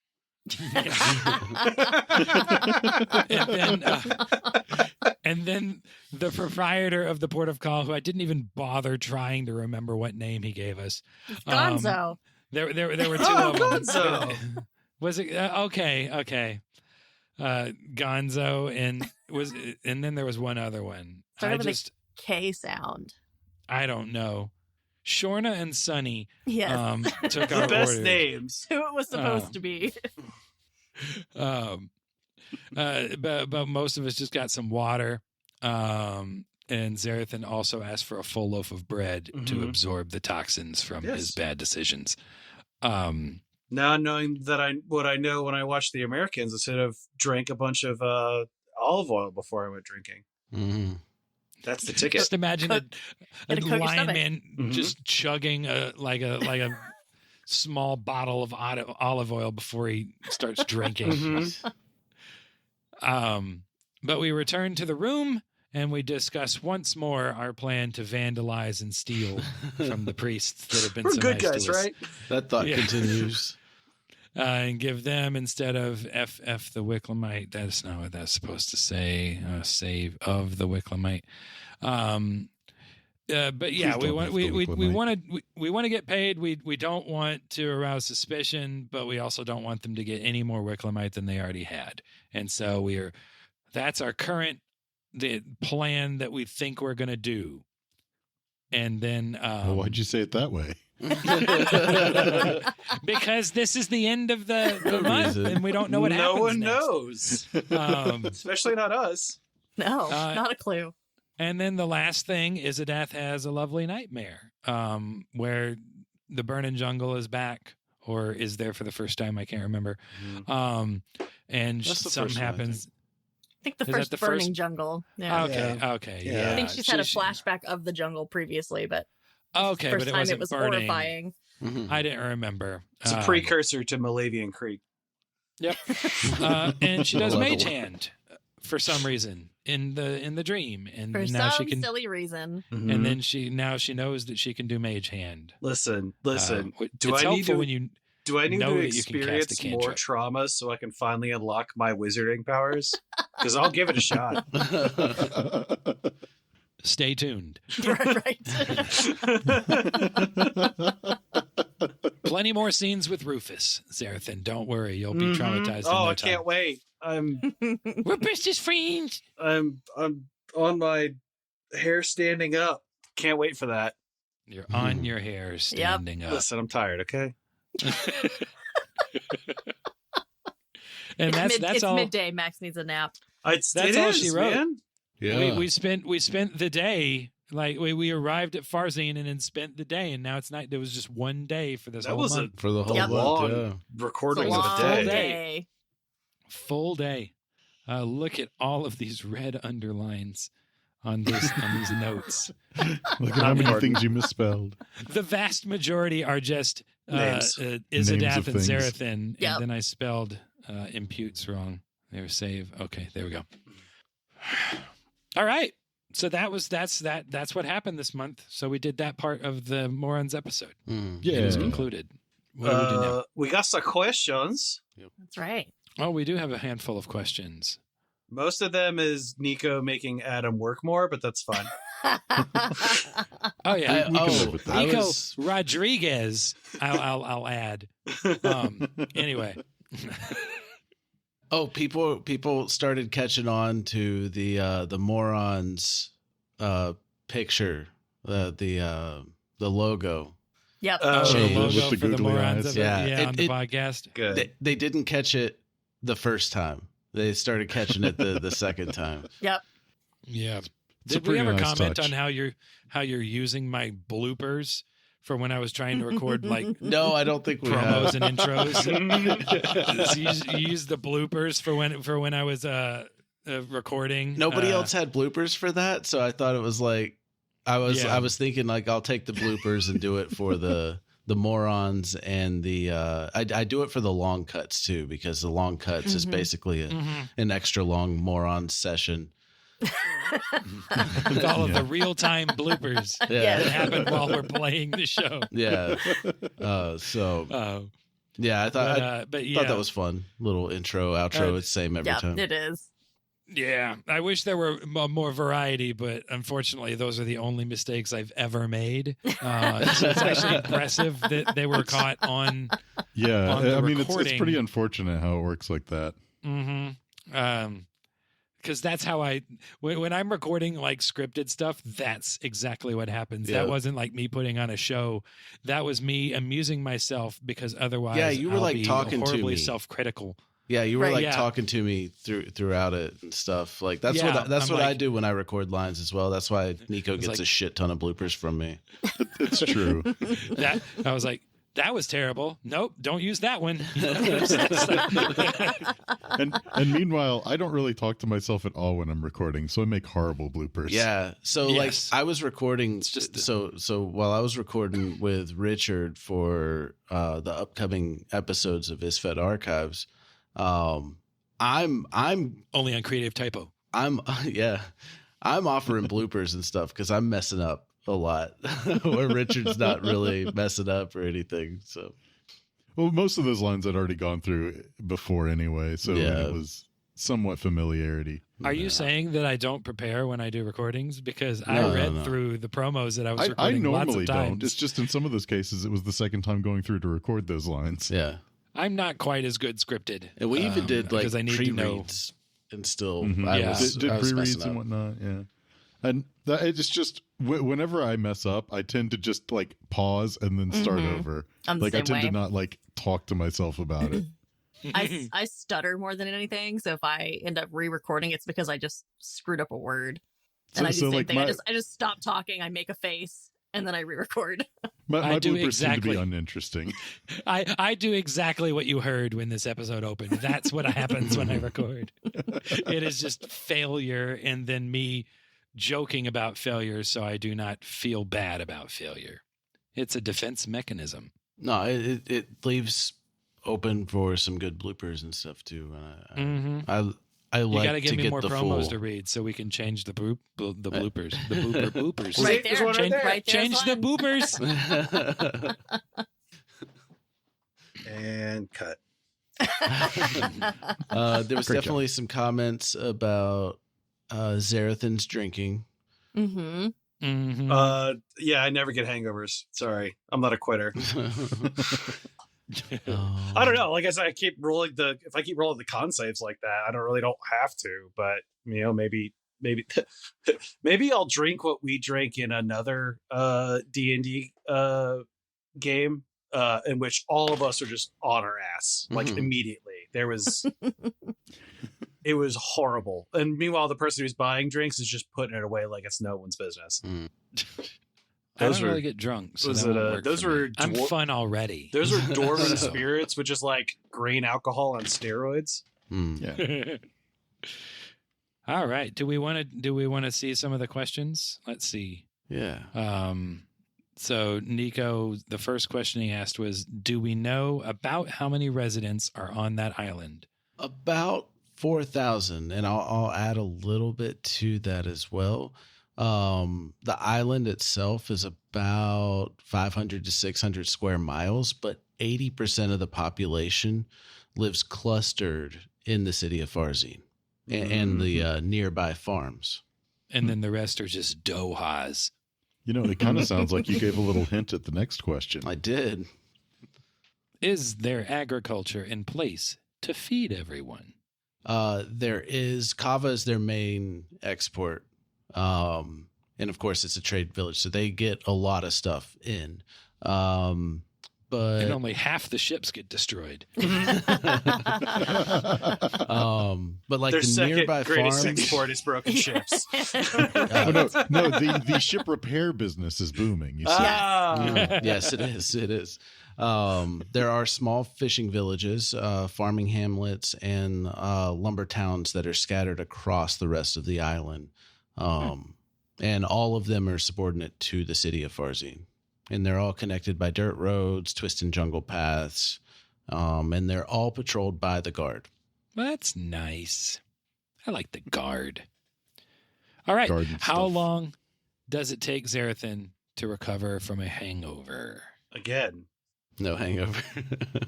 And then the proprietor of the port of call, who I didn't even bother trying to remember what name he gave us. Gonzo. There were two Oh, of them. Gonzo. Was it okay? Gonzo, and then there was one other one. Started with a K sound. I don't know. Shorna and Sunny Yes. took The our best orders. names. Who it was supposed to be. But most of us just got some water. And Xerothin also asked for a full loaf of bread to Mhm. absorb the toxins from Yes. his bad decisions. Now knowing that what I know when I watch The Americans, instead of drank a bunch of olive oil before I went drinking. Mm-hmm. That's the ticket. Just imagine a It'll coat your lineman Mhm. just chugging like a small bottle of olive oil before he starts drinking. Mhm. But we return to the room and we discuss once more our plan to vandalize and steal from the priests that have been We're so good nice guys, to us. right? That thought Yeah. continues. And give them, instead of FF the Wicklemite, that's not what that's supposed to say. Save of the Wicklemite. But yeah, Please don't have the Wicklemite. we want to get paid. We don't want to arouse suspicion, but we also don't want them to get any more Wicklemite than they already had. And so that's our current the plan that we think we're going to do. And then Well, why'd you say it that way? because this is the end of the No month, reason. and we don't know what happens. No one next. knows. Especially not us. No, not a clue. And then the last thing, Izzodath has a lovely nightmare, where the burning jungle is back, or is there for the first time. I can't remember. And That's the something first one, I happens. I think the Is that first the burning first- jungle. Yeah. Okay. Yeah. Yeah. I think she's had a flashback of the jungle previously, but Okay, first but it time wasn't it was burning. horrifying. Mhm. I didn't remember. It's a precursor to Malavian Creek. Yep. And she does I love mage the word. hand for some reason in the dream, and For now she some can. silly reason. And then she knows that she can do mage hand. Listen. Do Do it's I need helpful to? when you Do I need know to that you can cast a experience more cantrip. trauma so I can finally unlock my wizarding powers? Because I'll give it a shot. stay tuned. right. Plenty more scenes with Rufus, Xerothin. Don't worry, you'll be Mhm. traumatized. Oh, in no I can't time. wait. We're bestest friends. I'm on my hair standing up. Can't wait for that. You're on your hair, standing up. Listen, I'm tired. Okay. And that's it's all. midday. Max needs a nap. That's all she wrote. man. Yeah. We spent the day Like we arrived at Farzine and then spent the day, and now it's night. There was just one day for this That whole was month. For the whole Yep. month, long yeah. recording It's a of long a day. day. Full day. Look at all of these red underlines on these notes. Look at how many Pardon. things you misspelled. The vast majority are just Names. Izzodath of and things. Xerothin, Yep. and then I spelled imputes wrong. There, save. Okay, there we go. All right. So that's what happened this month. So we did that part of the Morons episode. Mm. Yeah. It is concluded. What do we do now? We got some questions. That's right. Oh, we do have a handful of questions. Most of them is Nico making Adam work more, but that's fine. Oh yeah, We can live with that. I Nico was- Rodriguez. I'll add. Anyway, Oh, people started catching on to the Morons picture, the logo. Yep. the Shame. logo With the for the googly Morons eyes. of it, Yeah. on the podcast. Good. They didn't catch it the first time. They started catching it the second time. Yep. Yeah. It's a Did we pretty ever nice comment touch. on how you're using my bloopers for when I was trying to record like No, I don't think we promos have. and intros? So you use the bloopers for when I was recording. Nobody else had bloopers for that, so I thought it was like I was thinking like I'll take the bloopers and do it for the Morons and the I do it for the long cuts too, because the long cuts is Mhm. basically an extra long Morons session. with all of the real time bloopers Yeah. that happened while we're playing the show. Yeah. So yeah, I thought but yeah, thought that was fun. Little intro, outro. It's the same every Yep. time. It is. yeah. I wish there were more variety, but unfortunately, those are the only mistakes I've ever made. So it's actually impressive that they were caught on. Yeah, On the I mean, it's recording. pretty unfortunate how it works like that. Because that's how when I'm recording like scripted stuff, that's exactly what happens. Yeah. That wasn't like me putting on a show. That was me amusing myself because otherwise, Yeah, you were, I'll like, be talking to horribly me. self-critical. Yeah, you were Right. like Yeah. talking to me throughout it and stuff. Like that's Yeah, what I'm I like- do when I record lines as well. That's why Nico It's gets like- a shit ton of bloopers from me. It's true. That I was like, that was terrible. Nope, don't use that one. and meanwhile, I don't really talk to myself at all when I'm recording, so I make horrible bloopers. Yeah. So Yes. like I was recording just the- so while I was recording with Richard for the upcoming episodes of Isfed Archives, I'm Only on Creative Typo. yeah. I'm offering bloopers and stuff because I'm messing up a lot where Richard's not really messing up or anything. So Well, most of those lines I'd already gone through before anyway, so Yeah. it was somewhat familiarity. Are you saying that I don't prepare when I do recordings? Because I No, read no. through the promos that I was I recording lots normally of times. don't. It's just in some of those cases, it was the second time going through to record those lines. yeah. I'm not quite as good scripted. And we even did like because I need to know. pre-reads and still Mhm. I Yeah. was, Did I was pre-reads messing and up. whatnot, yeah. And that, it's just whenever I mess up, I tend to just like pause and then start Mhm. over. I'm the Like I same tend way. to not like talk to myself about it. I stutter more than anything. So if I end up re-recording, it's because I just screwed up a word. And I do the same thing. I just stop talking. I make a face and then I re-record. My I do bloopers seem to exactly. be uninteresting. I do exactly what you heard when this episode opened. That's what happens when I record. It is just failure and then me joking about failure so I do not feel bad about failure. It's a defense mechanism. No, it leaves open for some good bloopers and stuff too. And I You like got to give to me get more the promos full. to read so we can change the bloopers. The bloopers. See, Right there's there. one Change, there. Right there. change the boopers. And cut. There was Great definitely some comments about Xerothin's drinking. Mm-hmm. Mhm. Yeah, I never get hangovers. Sorry, I'm not a quitter. Oh. I don't know. Like I said, if I keep rolling the con saves like that, I don't have to. But you know, maybe maybe I'll drink what we drank in another D&D game, in which all of us are just on our ass like Mhm. immediately. There was, it was horrible. And meanwhile, the person who's buying drinks is just putting it away like it's no one's business. I don't really get drunk, so was that it, won't work those for me. were I'm fun already. Those were dwarven So. spirits with just like grain alcohol on steroids. Yeah. All right. Do we want to see some of the questions? Let's see. Yeah. So Nico, the first question he asked was, do we know about how many residents are on that island? About 4,000, and I'll add a little bit to that as well. The island itself is about 500 to 600 square miles, but 80% of the population lives clustered in the city of Farzine and the nearby farms. And then the rest are just dohas. You know, it kind of sounds like you gave a little hint at the next question. I did. Is there agriculture in place to feed everyone? There is. Kava is their main export. And of course it's a trade village, so they get a lot of stuff in. But And only half the ships get destroyed. but like Their the second nearby greatest farms, export is broken ships. Oh, no, the ship repair business is booming. You see. yes, it is. It is. There are small fishing villages, farming hamlets, and lumber towns that are scattered across the rest of the island. And all of them are subordinate to the city of Farzine. And they're all connected by dirt roads, twisting jungle paths, and they're all patrolled by the guard. That's nice. I like the guard. All right. Guard and How stuff. long does it take Xerothin to recover from a hangover? Again, No hangover.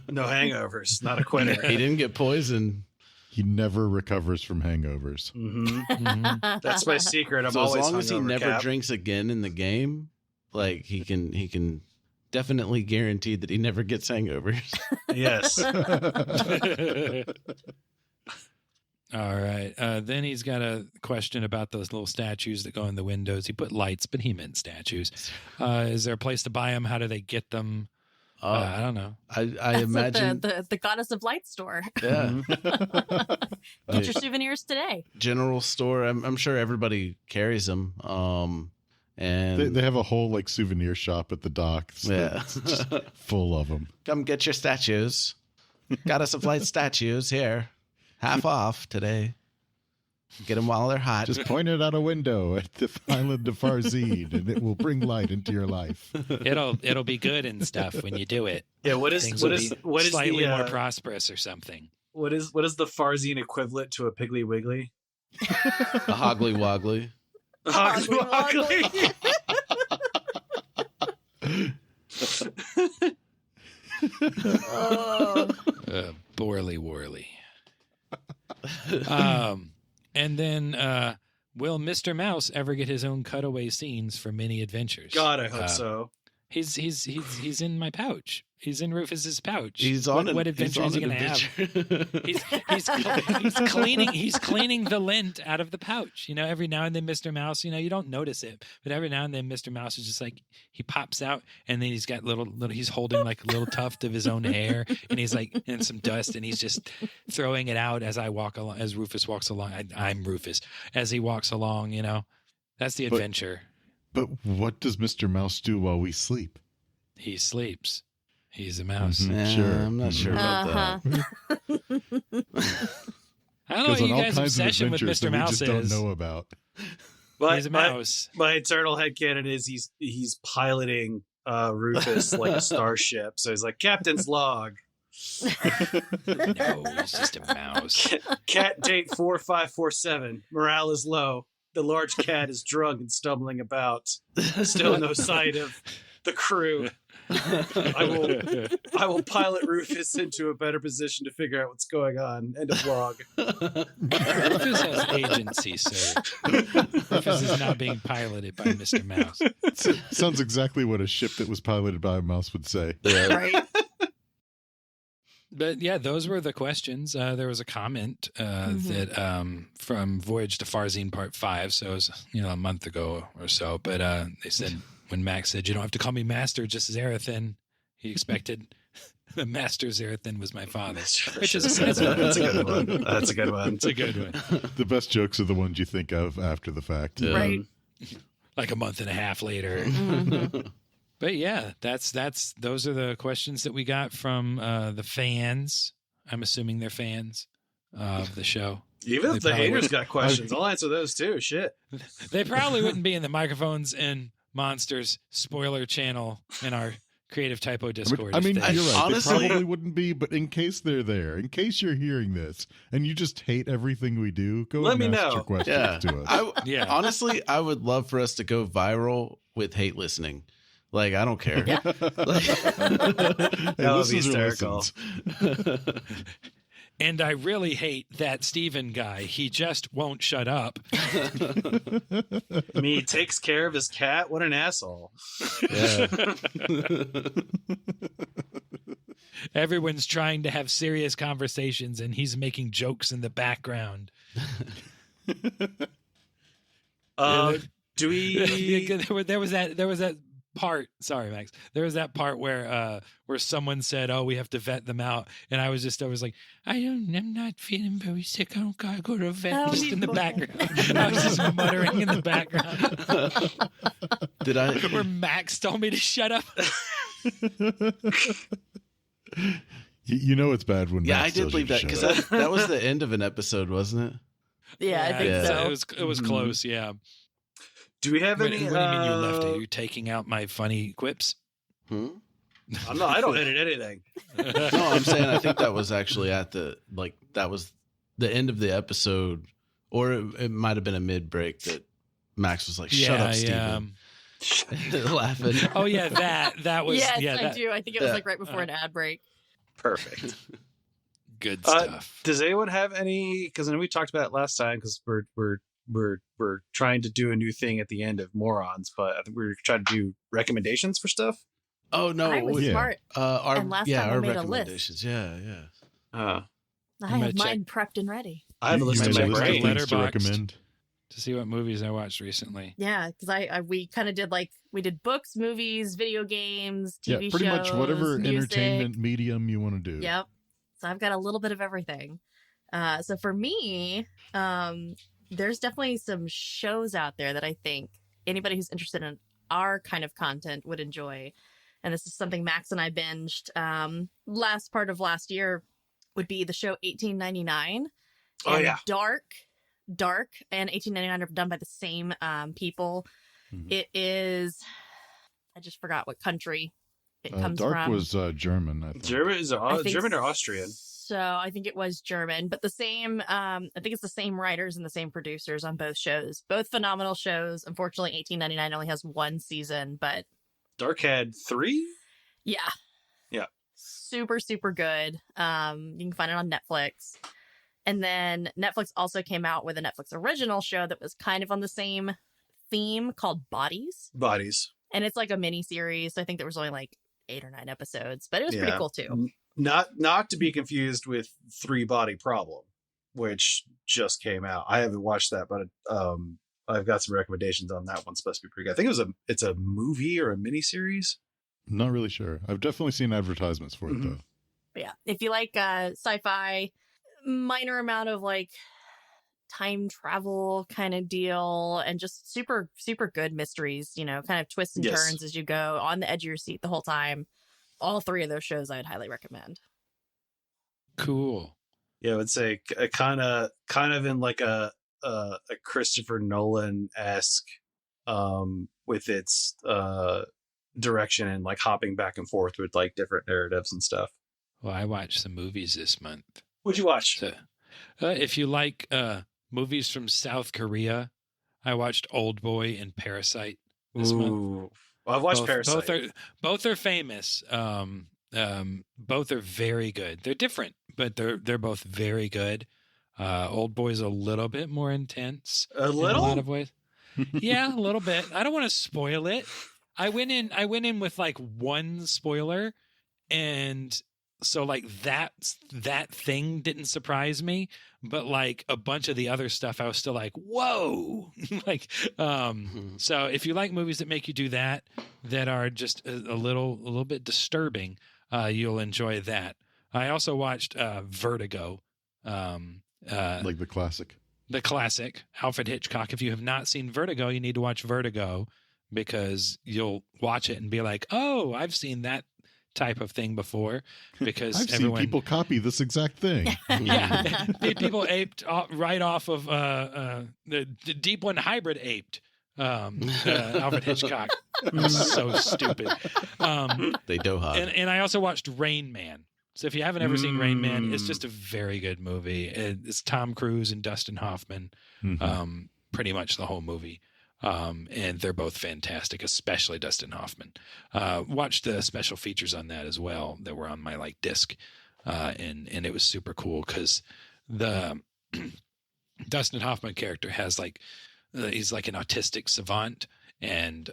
no hangovers, not a quitter. He didn't get poisoned. He never recovers from hangovers. That's my secret. I'm So as always long as he hungover, never Cap. drinks again in the game, like he can definitely guarantee that he never gets hangovers. Yes. All right. Then he's got a question about those little statues that go in the windows. He put lights, but he meant statues. Is there a place to buy them? How do they get them? I don't know. I That's imagine the Goddess of Light store. yeah. Get your souvenirs today. General store. I'm sure everybody carries them. And They have a whole like souvenir shop at the docks. yeah, That's just full of them. come get your statues. Goddess of Light statues here, half off today. Get them while they're hot. Just point it out a window at the island of Farzine, and it will bring light into your life. It'll be good and stuff when you do it. Yeah. What is Things what will is be what is slightly the more prosperous or something. what is the Farzine equivalent to a Piggly Wiggly? A hoggly woggly. Hoggly Oh. Borley Worley. And then will Mr. Mouse ever get his own cutaway scenes for mini adventures? God, I hope so. He's in my pouch. He's in Rufus's pouch. He's on what adventure is he going to have? He's cleaning the lint out of the pouch. You know, every now and then Mr. Mouse, you know, you don't notice it, but every now and then Mr. Mouse is just like, he pops out and then he's got little he's holding like a little tuft of his own hair and he's like in some dust and he's just throwing it out as I walk along, as Rufus walks along. I'm Rufus. As he walks along, you know, that's the adventure. But what does Mr. Mouse do while we sleep? He sleeps. He's a mouse. Mhm. Yeah, Sure. I'm not sure about that. I don't know what on you all guys' kinds of obsession with adventures Mr. that we Mouse just is. don't know about. He's a mouse. My eternal headcanon is he's piloting Rufus like a starship. So he's like, Captain's log. No, he's just a mouse. Cat date 4547. Morale is low. The large cat is drunk and stumbling about. Still no sight of the crew. I will pilot Rufus into a better position to figure out what's going on. End of log. Rufus has agency, sir. Rufus is not being piloted by Mr. Mouse. Sounds exactly what a ship that was piloted by a mouse would say. Right. But yeah, those were the questions. There was a comment that from Voyage to Farzine Part 5, so it was a month ago or so. But they said when Max said, "You don't have to call me Master, just Xerothin," he expected The Master Xerothin was my father. Which is that's a good one. That's a good one. It's a good one. The best jokes are the ones you think of after the fact. Right. Like a month and a half later. Mhm. But yeah, those are the questions that we got from the fans. I'm assuming they're fans of the show. Even if They the probably haters would- got questions, I'll answer those too. Shit. They probably wouldn't be in the Microphones and Monsters spoiler channel in our Creative Typo Discord. I mean, if they- you're right. honestly- They probably wouldn't be, but in case they're there, in case you're hearing this and you just hate everything we do, go Let and me ask know. your questions Yeah. to us. Yeah. Honestly, I would love for us to go viral with hate listening. Like, I don't care. Yeah. Hey, That would be listens are hysterical. listens. And I really hate that Steven guy. He just won't shut up. I mean, he takes care of his cat. What an asshole. Yeah. Everyone's trying to have serious conversations and he's making jokes in the background. Do we? there was that part. Sorry, Max. There was that part where someone said, "Oh, we have to vet them out," and I was like, I'm not feeling very sick. I don't gotta go to a vet. Oh, Just in the people. background, I was just muttering in the background. Did I? Where Max told me to shut up. You know it's bad when Yeah, Max I did tells you leave to that shut because up. that was the end of an episode, wasn't it? Yeah, I think Yeah. so. It was Mhm. close. Yeah. Do we have What, any? what do you mean you left? Are you taking out my funny quips? Hmm? I'm not. I don't edit anything. No, I'm saying I think that was actually at that was the end of the episode, or it might have been a mid break that Max was like, "Shut up, Steven." Laughing. Oh yeah, that was Yes, yeah, I that, do. I think it was yeah. like right before an ad break. Perfect. good stuff. Does anyone have any? Because I know we talked about it last time. Because we're trying to do a new thing at the end of Morons, but I think we're trying to do recommendations for stuff. Oh no, I was yeah. smart. our and last time I our made a list. recommendations. Yeah. Uh, I gonna had check. mine prepped and ready. I have a You list made of check a list my of right. brain. things to Letterboxd. recommend. To see what movies I watched recently. Yeah, because we kind of did we did books, movies, video games, TV Yeah, pretty shows, much whatever music. entertainment medium you want to do. Yep. So I've got a little bit of everything. So for me, there's definitely some shows out there that I think anybody who's interested in our kind of content would enjoy. And this is something Max and I binged last part of last year would be the show 1899. Oh, And yeah. Dark and 1899 are done by the same people. Mhm. It is, I just forgot what country it comes Dark from. was German, I think. German is I think German or Austrian? So I think it was German, but the same. I think it's the same writers and the same producers on both shows. Both phenomenal shows. Unfortunately, 1899 only has one season, but Dark had 3. yeah, Yeah. super good. You can find it on Netflix, and then Netflix also came out with a Netflix original show that was kind of on the same theme called Bodies, Bodies. and it's like a mini series. I think there was only like 8 or 9 episodes, but it was pretty Yeah. cool too. Not to be confused with 3 Body Problem, which just came out. I haven't watched that, but I've got some recommendations on that one. It's supposed to be pretty good. I think it's a movie or a miniseries. I'm not really sure. I've definitely seen advertisements for it, Mhm. though. But yeah, if you like sci-fi, minor amount of like time travel kind of deal, and just super good mysteries, kind of twists and Yes. turns as you go, on the edge of your seat the whole time. All 3 of those shows I'd highly recommend. Cool. Yeah, I would say kind of in like a Christopher Nolan-esque with its direction and like hopping back and forth with like different narratives and stuff. Well, I watched some movies this month. What'd you watch? So, if you like movies from South Korea, I watched Old Boy and Parasite this month. Ooh. Well, I've watched Parasite. Both are famous. Both are very good. They're different, but they're both very good. Old Boy's a little bit more intense. A In a little? lot of ways. Yeah, a little bit. I don't want to spoil it. I went in with like one spoiler, and so like that thing didn't surprise me, but like a bunch of the other stuff I was still like, whoa. So if you like movies that make you do that are just a little bit disturbing, you'll enjoy that. I also watched Vertigo. Like the classic. The classic Alfred Hitchcock. If you have not seen Vertigo, you need to watch Vertigo because you'll watch it and be like, oh, I've seen that type of thing before. Because I've seen people copy this exact thing. yeah, people aped right off of the Deep One Hybrid aped Alfred Hitchcock. So stupid. They do hard. And I also watched Rain Man. So if you haven't ever seen Rain Man, it's just a very good movie. It's Tom Cruise and Dustin Hoffman, pretty much the whole movie. And they're both fantastic, especially Dustin Hoffman. Watched the special features on that as well that were on my disc. And it was super cool because the Dustin Hoffman character has he's like an autistic savant, and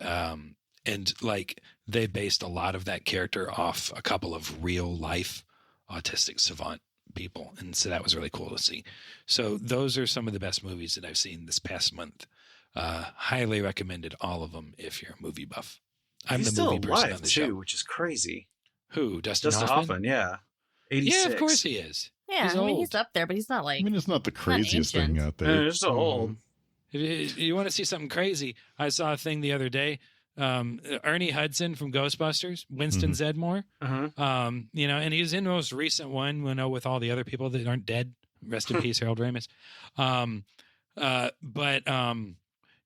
they based a lot of that character off a couple of real life autistic savant people. And so that was really cool to see. So those are some of the best movies that I've seen this past month. Highly recommended all of them if you're a movie buff. I'm He's the movie still person alive on the too, show. which is crazy. Who? Dustin Dustin Hoffman? Hoffman, yeah. 86. Yeah, of course he is. Yeah, He's I mean, old. he's up there, but he's not I mean, it's not the not craziest thing ancient. out there. He's so old. If you want to see something crazy? I saw a thing the other day. Ernie Hudson from Ghostbusters, Winston Zedmore. Uh-huh. And he's in the most recent one, with all the other people that aren't dead. Rest in peace, Harold Ramis. But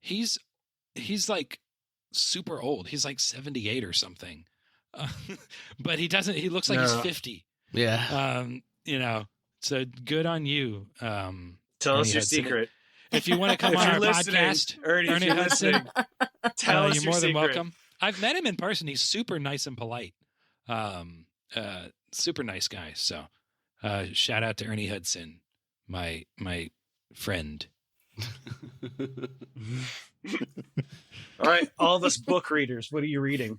he's like super old. He's like 78 or something. But he looks like he's 50. Yeah. So good on you. Tell Ernie us your Hudson. secret. If you want to come If on you're our listening, podcast, Ernie, if Ernie you're Hudson, listening, tell us you're your more than secret. welcome. I've met him in person. He's super nice and polite. Super nice guy. So shout out to Ernie Hudson, my friend. All right, all of us book readers, what are you reading?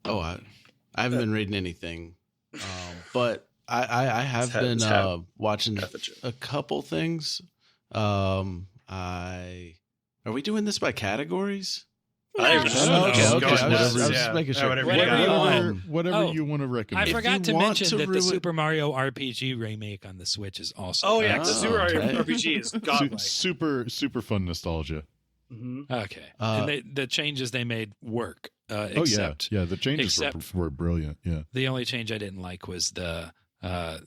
Oh, I haven't been reading anything, but I have been watching a couple things. Are we doing this by categories? I don't don't know. know. Okay. Just I go was ahead. just Yeah. making sure. Whatever Whatever you you got. want. Whatever Oh, you want to recommend. I forgot to want mention to that the ruin- Super Mario RPG remake on the Switch is awesome. Oh yeah, Oh, the Super Mario okay. RPG is godlike. Super fun nostalgia. Mhm. Okay. And the changes they made work. Oh Except yeah, the changes except- were brilliant. Yeah. the only change I didn't like was the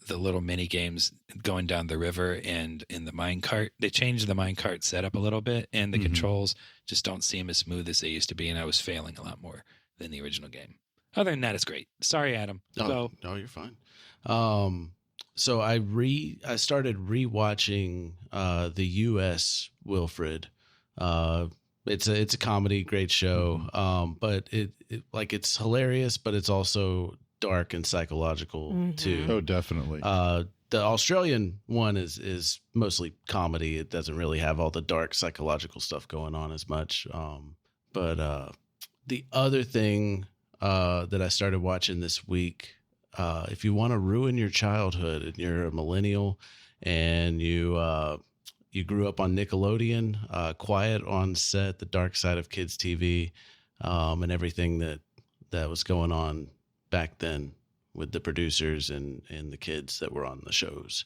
little mini games going down the river and in the minecart. They changed the minecart setup a little bit, and the controls just don't seem as smooth as they used to be, and I was failing a lot more than the original game. Other than that, it's great. Sorry, Adam. Go. No, you're fine. So I started rewatching the U.S. Wilfred. It's a comedy, great show. But it's hilarious, but it's also dark and psychological too. Oh, definitely. The Australian one is mostly comedy. It doesn't really have all the dark psychological stuff going on as much. But the other thing that I started watching this week, if you want to ruin your childhood and you're a millennial and you grew up on Nickelodeon, Quiet on Set, The Dark Side of Kids TV, and everything that was going on back then with the producers and the kids that were on the shows.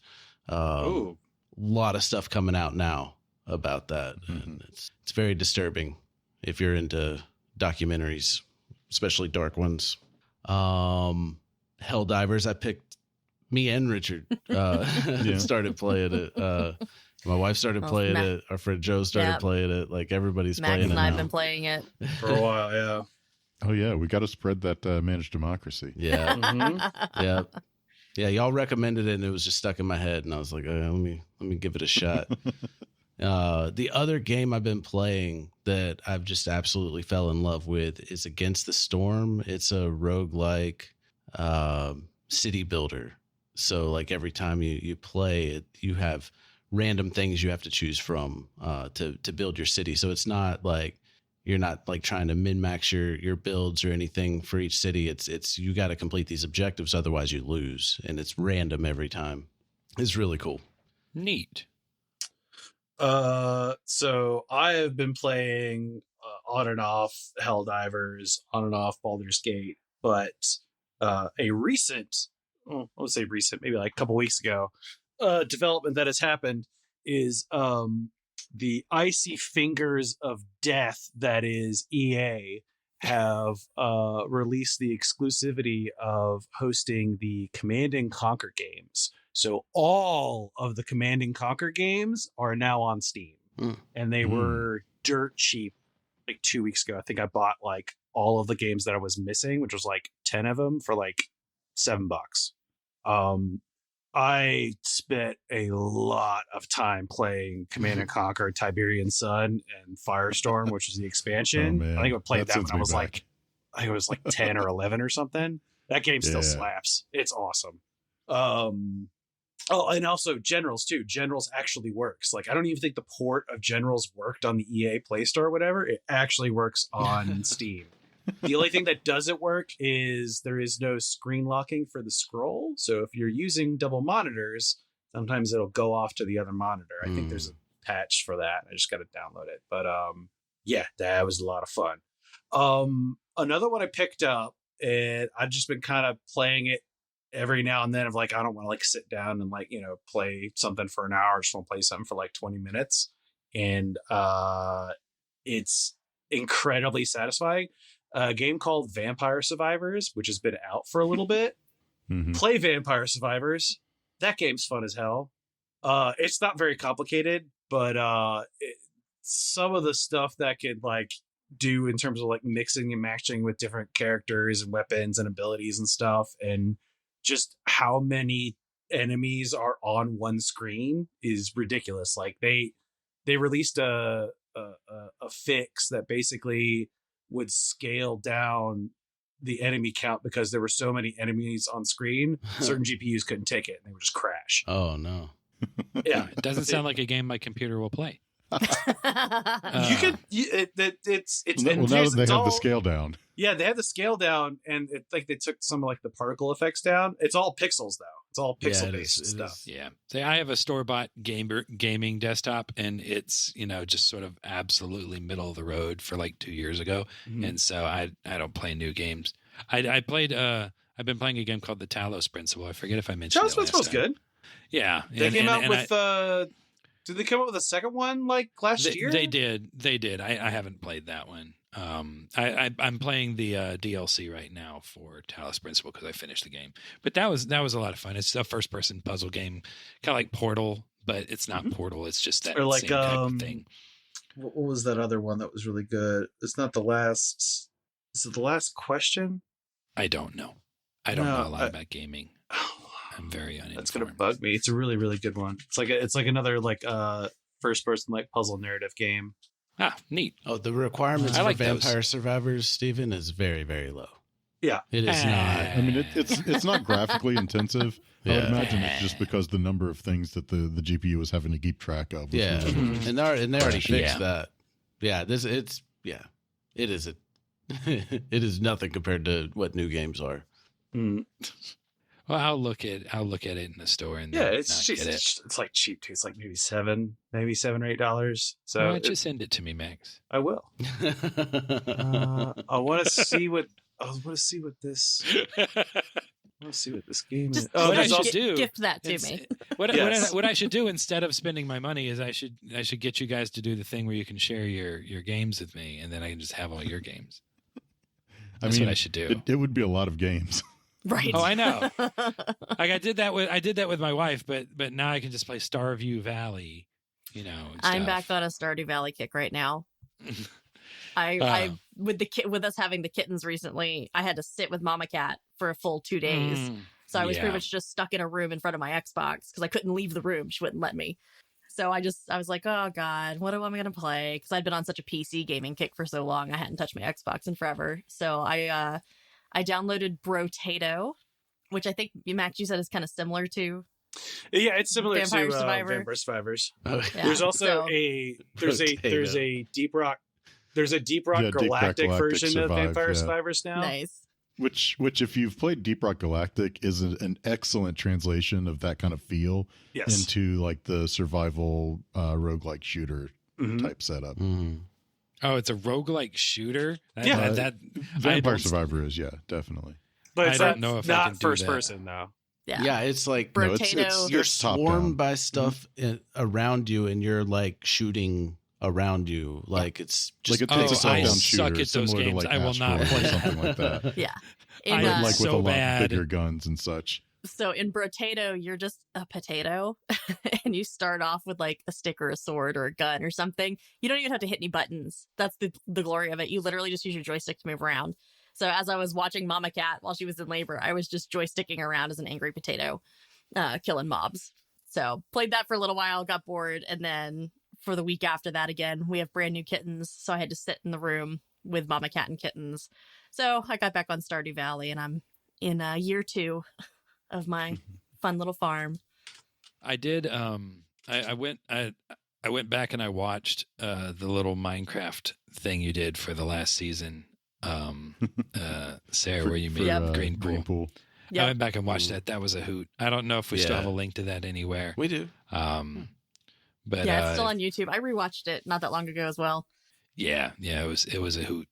Ooh. A lot of stuff coming out now about that. And it's very disturbing if you're into documentaries, especially dark ones. Helldivers, I picked me and Richard started playing it. My wife started playing it. Our friend Joe started playing it. Like everybody's Max playing it and I've now. been playing it. For a while, yeah. Oh yeah, we got to spread that managed democracy. Yeah. Mhm. Yeah, y'all recommended it, and it was just stuck in my head, and I was like, let me give it a shot. The other game I've been playing that I've just absolutely fell in love with is Against the Storm. It's a roguelike city builder. So like every time you play it, you have random things you have to choose from to build your city. So it's not like you're not like trying to min-max your builds or anything for each city. It's you got to complete these objectives, otherwise you lose, and it's random every time. It's really cool. Neat. So I have been playing on and off Helldivers, on and off Baldur's Gate, but a recent, well, I would say recent, maybe like a couple weeks ago, development that has happened is the icy fingers of death that is EA have released the exclusivity of hosting the Command and Conquer games. So all of the Command and Conquer games are now on Steam, and they were dirt cheap like 2 weeks ago. I think I bought like all of the games that I was missing, which was like 10 of them for like $7. I spent a lot of time playing Command and Conquer Tiberian Sun and Firestorm, which is the expansion. Oh, man. I think I played that when I was back. like, I think it was like 10 or 11 or something. That game still slaps. It's awesome. Oh, and also Generals too. Generals actually works. Like, I don't even think the port of Generals worked on the EA Play Store or whatever. It actually works on Steam. The only thing that doesn't work is there is no screen locking for the scroll. So if you're using double monitors, sometimes it'll go off to the other monitor. I think there's a patch for that. I just got to download it. But yeah, that was a lot of fun. Another one I picked up, and I've just been kind of playing it every now and then of like, I don't want to like sit down and like, you know, play something for an hour. I just want to play something for like 20 minutes. And it's incredibly satisfying. A game called Vampire Survivors, which has been out for a little bit. Play Vampire Survivors. That game's fun as hell. It's not very complicated, but some of the stuff that could like do in terms of like mixing and matching with different characters and weapons and abilities and stuff, and just how many enemies are on one screen is ridiculous. Like they released a fix that basically would scale down the enemy count because there were so many enemies on screen. Certain GPUs couldn't take it and they would just crash. Oh no. Yeah. It doesn't sound like a game my computer will play. You could, it's Well, now that they have the scale down. Yeah, they have the scale down, and it's like they took some of like the particle effects down. It's all pixels though. It's all pixel based stuff. Yeah. Say I have a store-bought gaming desktop, and it's, you know, just sort of absolutely middle of the road for like 2 years ago. And so I don't play new games. I've been playing a game called the Talos Principle. I forget if I mentioned Talos Principle's good. Yeah. They came out with did they come up with a second one like last year? They did. I haven't played that one. I'm playing the DLC right now for Talos Principle because I finished the game. But that was a lot of fun. It's a first person puzzle game, kind of like Portal, but it's not Portal. It's just that or like same type of thing. What was that other one that was really good? It's not the last. Is it the last question? I don't know. I don't know a lot about gaming. I'm very uninformed. That's gonna bug me. It's a really, really good one. It's like another like first person like puzzle narrative game. Ah, neat. Oh, the requirements like for Vampire those. Survivors, Stephen, is very, very low. Yeah, it is not. I mean, it's not graphically intensive. I would imagine it's just because the number of things that the GPU is having to keep track of. Yeah, and they already fixed Yeah. that. Yeah, it is it is nothing compared to what new games are. Well, I'll look at it in the store and yeah, not it's cheap. get it. It's like cheap too. It's like maybe $7 or $8. So Why don't you send it to me, Max? I will. I want to see what this. I want to see what this game is. Just Oh, what I there's should also do. gift that to It's- me. What I should do instead of spending my money is I should get you guys to do the thing where you can share your games with me, and then I can just have all your games. That's what I should do. It would be a lot of games. Right. Oh, I know. Like I did that with my wife, but now I can just play Starview Valley. You know, I'm stuff. back on a Stardew Valley kick right now. I with us having the kittens recently, I had to sit with Mama Cat for a full 2 days. So I was pretty much just stuck in a room in front of my Xbox because I couldn't leave the room. She wouldn't let me. So I was like, oh God, what am I going to play? Because I'd been on such a PC gaming kick for so long. I hadn't touched my Xbox in forever. So I downloaded Brotato, which I think, Max, you said is kind of similar to. Yeah, it's similar Vampire to Survivor. Vampire Survivors. Oh, Yeah, There's also so- there's a Deep Rock Deep Rock Galactic version Survive, of Vampire yeah. Survivors now. Nice. Which if you've played Deep Rock Galactic, is an excellent translation of that kind of feel Yes. into like the survival roguelike shooter type setup. Oh, it's a roguelike shooter? Yeah. That Vampire I don't- Survivor is, yeah, definitely. But I it's don't know if I not can do first that. person though. Yeah, it's like No, Potato. you're it's top swarmed down. by stuff around you, and you're like shooting around you. Like it's just Like it's a I top-down suck shooter, at those similar games. to like I will not Asteroid play or something like that. Yeah. I In, But am like with so a lot bad. bigger guns and such. So in Brotato, you're just a potato and you start off with like a stick or a sword or a gun or something. You don't even have to hit any buttons. That's the glory of it. You literally just use your joystick to move around. So as I was watching Mama Cat while she was in labor, I was just joysticking around as an angry potato, killing mobs. So played that for a little while, got bored. And then for the week after that, again, we have brand new kittens. So I had to sit in the room with Mama Cat and kittens. So I got back on Stardew Valley and I'm in year 2 of my fun little farm. I did. I went back and I watched the little Minecraft thing you did for the last season. Sarah, where you made Yep. green pool. Pool. I Yep. went back and watched that. That was a hoot. I don't know if we still have a link to that anywhere. we do. But Yeah, it's still on YouTube. I rewatched it not that long ago as well. yeah, it was a hoot.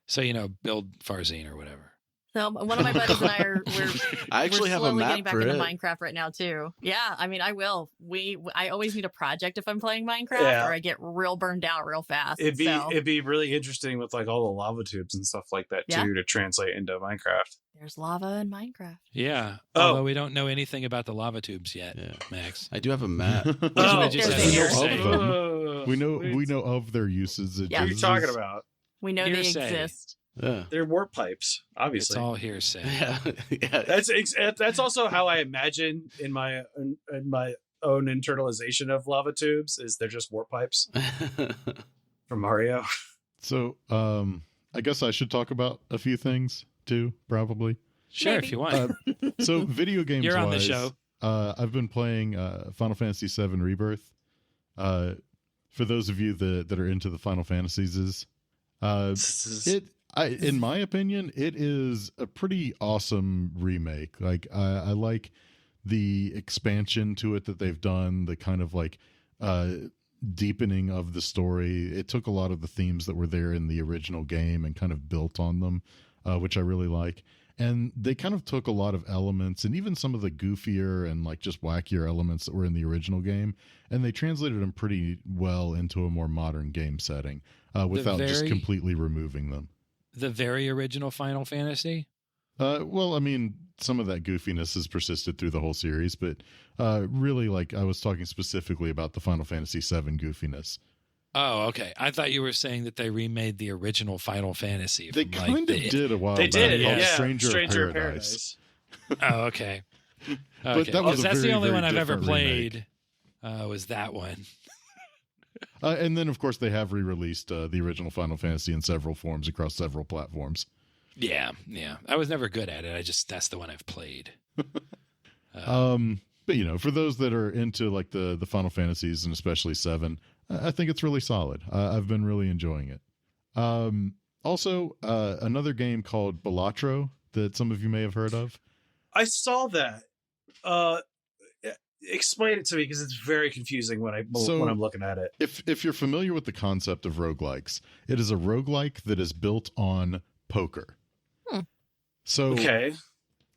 So build Farzine or whatever. So one of my buddies and I I actually we're have a slowly map getting back for into it. Minecraft right now too. Yeah, I mean I will. I always need a project if I'm playing Minecraft, Yeah. or I get real burned out real fast. It'd So be really interesting with like all the lava tubes and stuff like that Yeah. too to translate into Minecraft. there's lava in Minecraft. Yeah. Oh. Although we don't know anything about the lava tubes yet, Yeah. Max. I do have a map. Oh, just have we know hearsay. of them. We know of their uses. What are you talking about? We know Hearsay. they exist. Yeah. They're warp pipes, It's obviously. all hearsay. Yeah. That's also how I imagine in my own internalization of lava tubes is they're just warp pipes from Mario. So, I guess I should talk about a few things too, probably. Sure, Maybe. if you want. So, video games. You're on the wise, show. I've been playing Final Fantasy VII Rebirth. For those of you that are into the Final Fantasies, in my opinion, it is a pretty awesome remake. Like I like the expansion to it that they've done, the kind of like deepening of the story. It took a lot of the themes that were there in the original game and kind of built on them, which I really like. And they kind of took a lot of elements and even some of the goofier and like just wackier elements that were in the original game, and they translated them pretty well into a more modern game setting without just completely removing them. The very original Final Fantasy? Well, I mean, some of that goofiness has persisted through the whole series, but really, like, I was talking specifically about the Final Fantasy VII goofiness. Oh, okay. I thought you were saying that they remade the original Final Fantasy. They from, kind of did a while They back. did it, called yeah. Stranger of Paradise. Paradise. Oh, okay. But Okay. that was a that's the very, only very one I've ever different played. Was that one? And then, of course, they have re-released the original Final Fantasy in several forms across several platforms. Yeah. I was never good at it. That's the one I've played. But for those that are into like the Final Fantasies and especially 7, I think it's really solid. I've been really enjoying it. Also, another game called Balatro that some of you may have heard of. I saw that. Explain it to me because it's very confusing when I'm looking at it. If you're familiar with the concept of roguelikes, it is a roguelike that is built on poker. So Okay.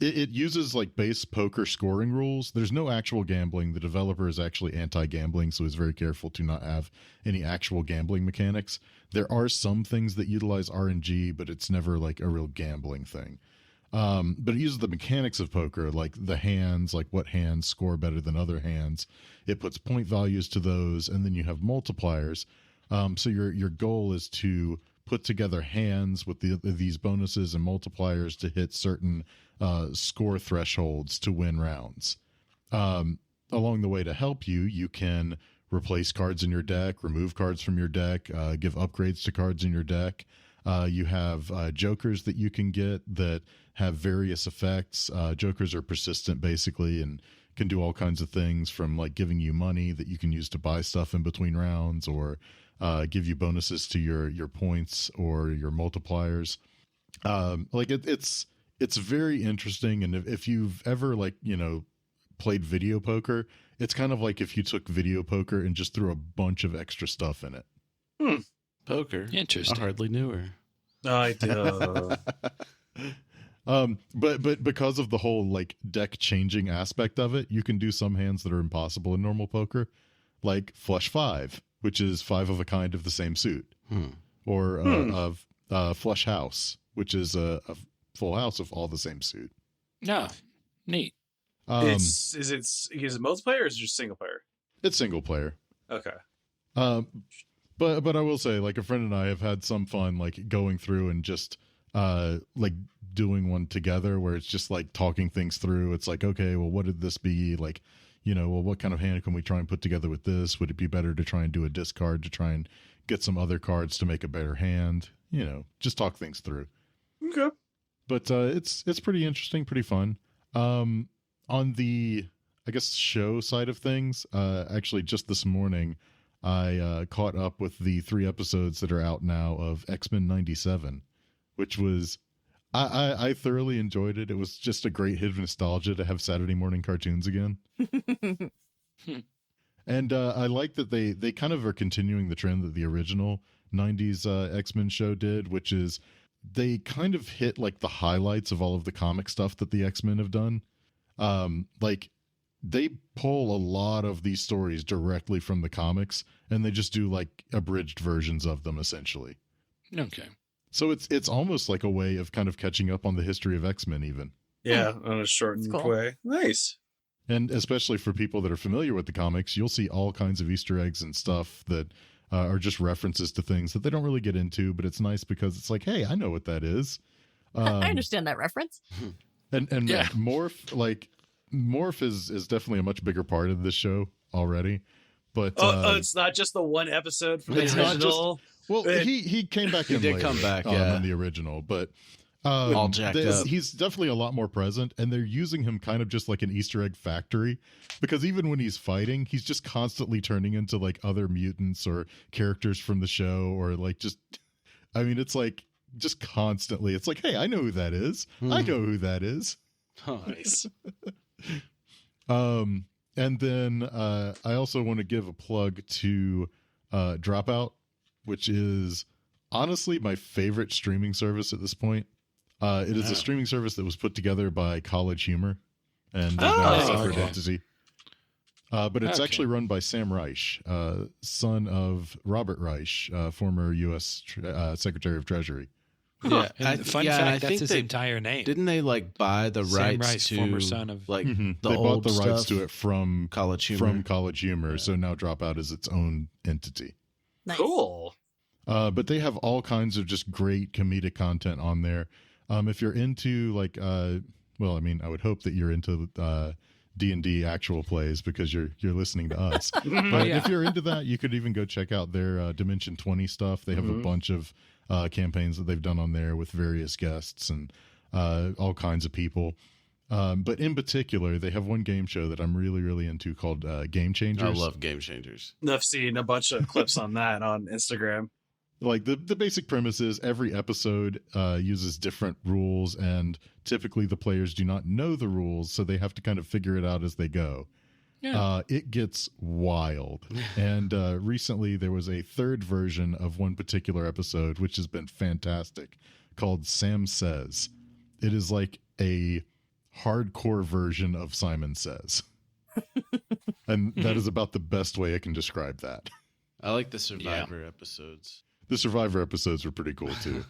It uses like base poker scoring rules. There's no actual gambling. The developer is actually anti-gambling, so he's very careful to not have any actual gambling mechanics. There are some things that utilize RNG, but it's never like a real gambling thing. But it uses the mechanics of poker, like the hands, like what hands score better than other hands. It puts point values to those, and then you have multipliers. So your goal is to put together hands with these bonuses and multipliers to hit certain score thresholds to win rounds. Along the way, to help you, you can replace cards in your deck, remove cards from your deck, give upgrades to cards in your deck. You have jokers that you can get that have various effects. Jokers are persistent, basically, and can do all kinds of things, from like giving you money that you can use to buy stuff in between rounds, or give you bonuses to your points or your multipliers. It's very interesting. And if you've ever played video poker, it's kind of like if you took video poker and just threw a bunch of extra stuff in it. Poker. Interesting. I hardly knew her. I do. But because of the whole like deck changing aspect of it, you can do some hands that are impossible in normal poker, like flush 5, which is 5 of a kind of the same suit, or of flush house, which is a full house of all the same suit. No, neat. Is it multiplayer or is it just single player? It's single player. Okay. But I will say, like, a friend and I have had some fun, like, going through and just like doing one together where it's just like talking things through. It's like, okay, well, what did this be? Like, well, what kind of hand can we try and put together with this? Would it be better to try and do a discard to try and get some other cards to make a better hand? Just talk things through. Okay. But it's pretty interesting, pretty fun. On the, I guess, show side of things, actually just this morning, I caught up with the 3 episodes that are out now of X-Men 97, which was, I thoroughly enjoyed it. It was just a great hit of nostalgia to have Saturday morning cartoons again. And I like that they kind of are continuing the trend that the original 90s X-Men show did, which is they kind of hit like the highlights of all of the comic stuff that the X-Men have done. Like they pull a lot of these stories directly from the comics and they just do like abridged versions of them essentially. Okay. So it's almost like a way of kind of catching up on the history of X-Men even. Yeah, on a shortened way. Nice. And especially for people that are familiar with the comics, you'll see all kinds of Easter eggs and stuff that are just references to things that they don't really get into, but it's nice because it's like, hey, I know what that is. I understand that reference. And yeah. Morph is definitely a much bigger part of this show already. But it's not just the one episode from the original. Well, he came back in later, come back, in the original, but all jacked up. He's definitely a lot more present, and they're using him kind of just like an Easter egg factory, because even when he's fighting, he's just constantly turning into like other mutants or characters from the show, or like just, I mean, it's like just constantly, it's like, hey, I know who that is. I know who that is. Nice. And then I also want to give a plug to Dropout, which is honestly my favorite streaming service at this point. It is a streaming service that was put together by College Humor and now a separate entity. But it's actually run by Sam Reich, son of Robert Reich, former U.S. Secretary of Treasury. Yeah, and fun fact, I that's think his entire name. Didn't they like buy the Sam rights Reich, to former son of like they old bought the rights stuff to it from College Humor? From College Humor, so now Dropout is its own entity. Nice. Cool. But they have all kinds of just great comedic content on there. If you're into like, well, I mean, I would hope that you're into D&D actual plays because you're listening to us. But if you're into that, you could even go check out their Dimension 20 stuff. They have a bunch of campaigns that they've done on there with various guests and all kinds of people. But in particular, they have one game show that I'm really, really into called Game Changers. I love Game Changers. I've seen a bunch of clips on that on Instagram. Like the basic premise is every episode uses different rules, and typically the players do not know the rules, so they have to kind of figure it out as they go. Yeah. It gets wild. And recently there was a third version of one particular episode, which has been fantastic, called Sam Says. It is like a hardcore version of Simon Says. And that is about the best way I can describe that. I like the Survivor episodes. The Survivor episodes were pretty cool too.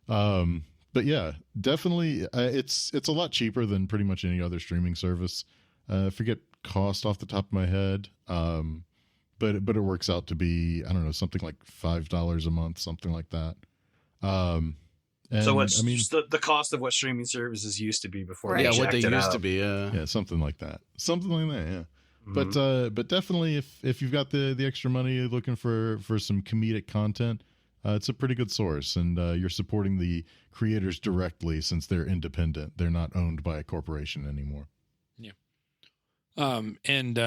But yeah, definitely it's a lot cheaper than pretty much any other streaming service. I forget cost off the top of my head. But it works out to be, I don't know, something like $5 a month, something like that. And, so what's the cost of what streaming services used to be before? Right. Yeah, what they used out. to be. yeah, something like that. Yeah. Mhm. But definitely if you've got the extra money looking for some comedic content, it's a pretty good source, and you're supporting the creators directly since they're independent. They're not owned by a corporation anymore. Yeah. And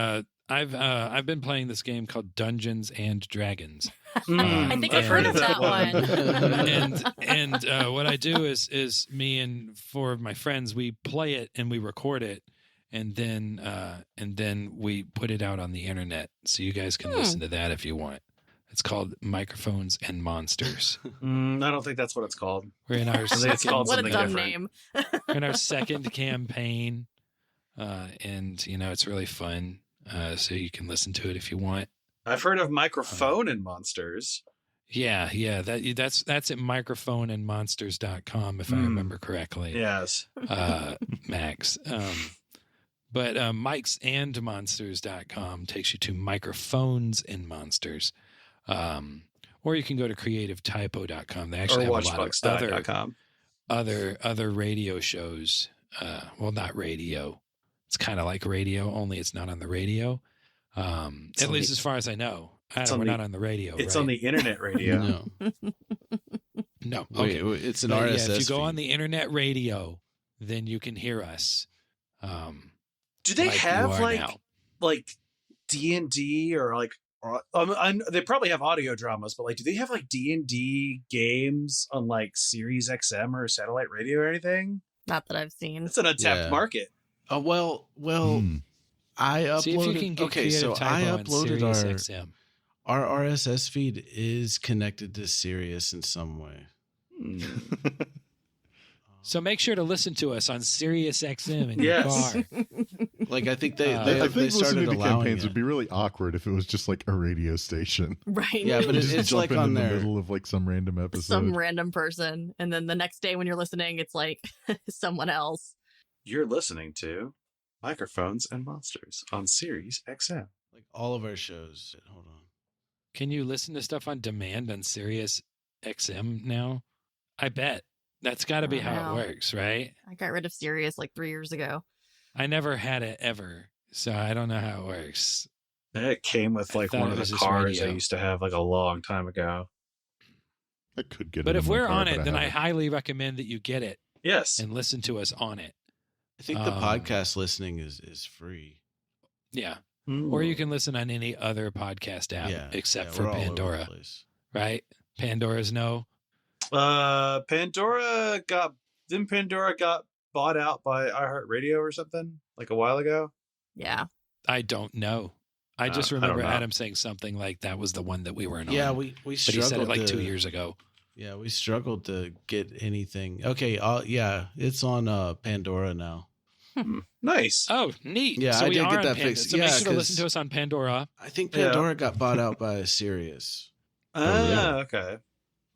I've been playing this game called Dungeons and Dragons. I think I've heard of that one. and what I do is me and 4 of my friends, we play it and we record it, and then we put it out on the internet, so you guys can listen to that if you want. It's called Microphones and Monsters. I don't think that's what it's called. We're in our I think it's called What a something dumb different. name. we're in our second campaign, and it's really fun. So you can listen to it if you want. I've heard of Microphone and Monsters. Yeah. That's at microphoneandmonsters.com if I remember correctly. Yes. Max. But mikesandmonsters.com takes you to Microphones and Monsters. Or you can go to creativetypo.com. They actually Or have a lot of watchbugs.com. other radio shows. Well, not radio. It's kind of like radio, only it's not on the radio. At least as far as I know. We're not on the radio. It's right? on the internet radio. No. Wait, Okay. it's an But RSS. if you go feed. on the internet radio, then you can hear us. Do they like you have are now. like D&D or like they probably have audio dramas, but like do they have like D&D games on like Sirius XM or satellite radio or anything? Not that I've seen. It's an untapped Yeah. market. Oh well, I uploaded. See if you can get okay, so Creative I Typo on uploaded Sirius XM. our RSS feed is connected to Sirius in some way. So make sure to listen to us on Sirius XM in your Yes. car. Like I think they I they, I they think started listening to allowing campaigns it. would be really awkward if it was just like a radio station. Right. Yeah, but You it's just jump like in on the there. middle of like some random episode. Some random person. And then the next day when you're listening, it's like someone else. You're listening to Microphones and Monsters on Sirius XM. Like all of our shows. Hold on. Can you listen to stuff on demand on Sirius XM now? I bet. That's got to be how Wow. it works, right? I got rid of Sirius like 3 years ago. I never had it ever, so I don't know how it works. It came with I like thought one it of was the just cars I radio. used to have like a long time ago. I could get But it if in my we're car, on but it, then I haven't. highly recommend that you get it Yes. and listen to us on it. I think the podcast listening is free. Yeah. Mm. Or you can listen on any other podcast app except for we're all over the Pandora, place. right? Pandora's no. Pandora got bought out by iHeartRadio or something like a while ago. Yeah. I don't know. I just I don't remember know. Adam saying something like that was the one that we weren't Yeah, on. we But he struggled said it like to, 2 years ago. Yeah, we struggled to get anything. Okay, yeah, it's on Pandora now. Nice. Oh, neat. Yeah, so I we did are get on that Pandora. fixed. So Yeah, make sure to listen 'cause- to us on Pandora. I think Yeah. Pandora got bought out by Sirius. yeah. Okay.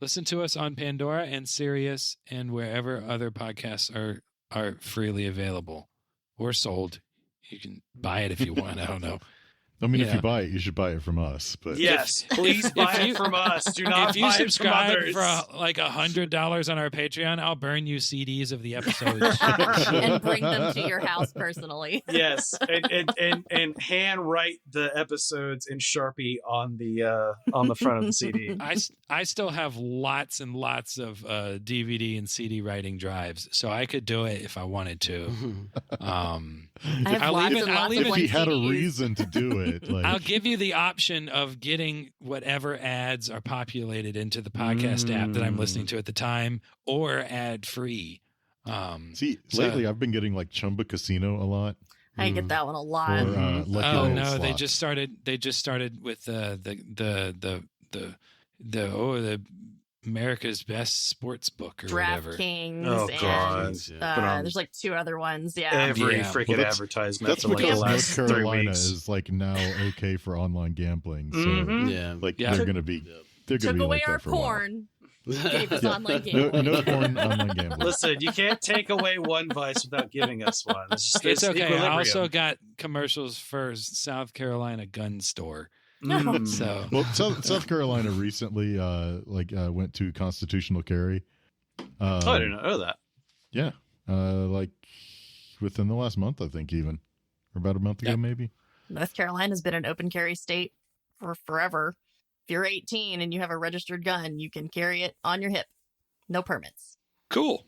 Listen to us on Pandora and Sirius and wherever other podcasts are freely available or sold. You can buy it if you want. I don't know. I mean, Yeah. if you buy it, you should buy it from us. But Yes, please buy if it you- from us. Do not If you buy it from subscribe others. for like $100 on our Patreon, I'll burn you CDs of the episodes. And bring them to your house personally. Yes, and hand write the episodes in Sharpie on the front of the CD. I still have lots and lots of DVD and CD writing drives, so I could do it if I wanted to. I have I'll lots even- and I'll lots even- of if one he had a CDs. reason to do it, like I'll give you the option of getting whatever ads are populated into the podcast app that I'm listening to at the time, or ad free. see, so- lately I've been getting like Chumba Casino a lot. I get that one a Or lot. Lucky Oh Little no, they Slots. just started with the America's Best Sports Book or whatever. DraftKings. Oh, God. And, Yeah. there's like 2 other ones. Yeah. Every Yeah. freaking Well, that's- advertisement That's for like the because last North 3 Carolina weeks. is like now okay for online gambling. So Mhm. Yeah. like Yeah. they're gonna be Took be away like our that for a while. porn. Gave us Yeah. online No, gambling. no porn online gambling. Listen, you can't take away one vice without giving us one. It's just It's okay. equilibrium. I also got commercials for South Carolina gun store. Mm. So Well, South Carolina recently went to constitutional carry. Oh, I did not know that. Yeah, like within the last month, I think, even or about a month ago, Yep. maybe. North Carolina's been an open carry state for forever. If you're 18 and you have a registered gun, you can carry it on your hip. No permits. cool.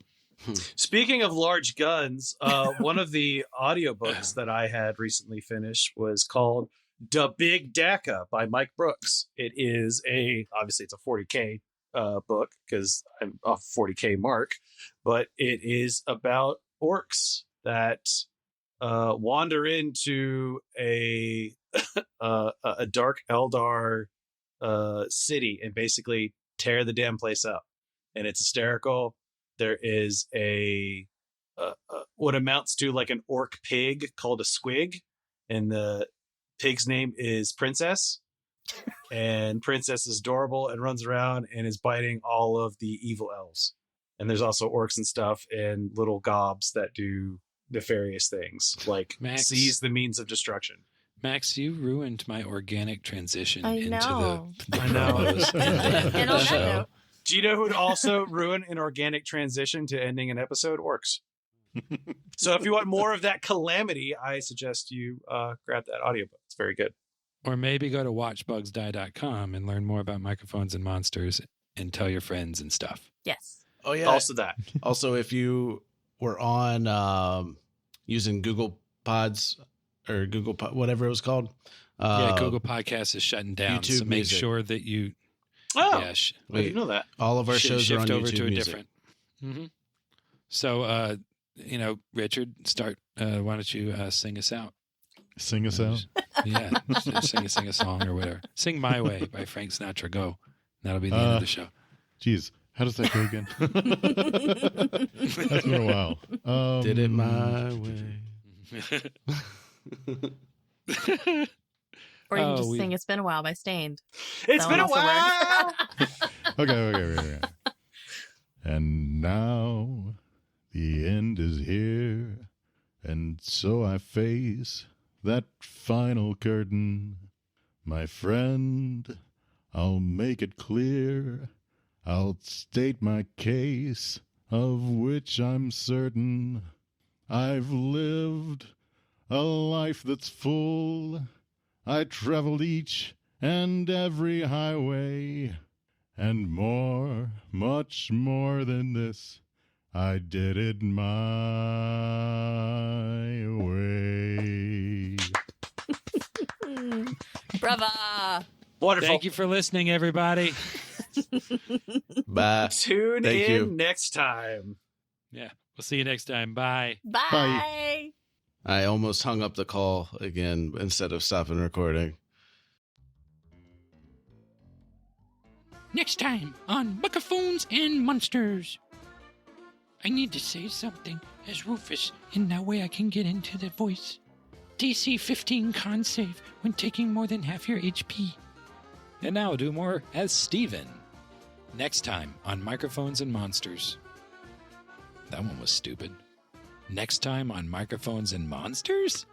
Speaking of large guns, one of the audiobooks that I had recently finished was called "Da Big Dacca" by Mike Brooks. It is obviously it's a 40K book because I'm off 40K mark, but it is about orcs that wander into a dark Eldar city and basically tear the damn place up. And it's hysterical. There is a what amounts to like an orc pig called a squig, and the pig's name is Princess. And Princess is adorable and runs around and is biting all of the evil elves. And there's also orcs and stuff and little gobs that do nefarious things, like Max. seize the means of destruction. Max, you ruined my organic transition I into know. the I know. promos and the And on that show. note, Do you know who would also ruin an organic transition to ending an episode? Orcs. So if you want more of that calamity, I suggest you grab that audiobook. It's very good. Or maybe go to watchbugsdie.com and learn more about microphones and monsters and tell your friends and stuff. yes. Oh yeah. Also that. Also, if you were on using Google Pods or whatever it was called. Yeah, Google Podcasts is shutting down. YouTube so make Music. sure that you Oh, yeah, I didn't know that. All of our shows are on shift over YouTube to a Music. different. So, Richard, start. Why don't you sing us out? Sing us out. Yeah, sing a song or whatever. Sing "My Way" by Frank Sinatra. Go. That'll be the end of the show. Geez, how does that go again? That's been a while. Did it my way. Or you can Oh, just sing It's Been a While by Stained. It's That been a one also while. works. Okay. And now the end is here, and so I face that final curtain. My friend, I'll make it clear. I'll state my case, of which I'm certain. I've lived a life that's full. I traveled each and every highway, and more, much more than this, I did it my way. Brava. Wonderful. Thank you for listening, everybody. Bye. Tune Thank in you. next time. Yeah, we'll see you next time. Bye. Bye. I almost hung up the call again instead of stopping recording. Next time on Microphones and Monsters. I need to say something as Rufus, and that way I can get into the voice. DC 15 con save when taking more than half your HP. And now do more as Steven. Next time on Microphones and Monsters. That one was stupid. Next time on Microphones and Monsters?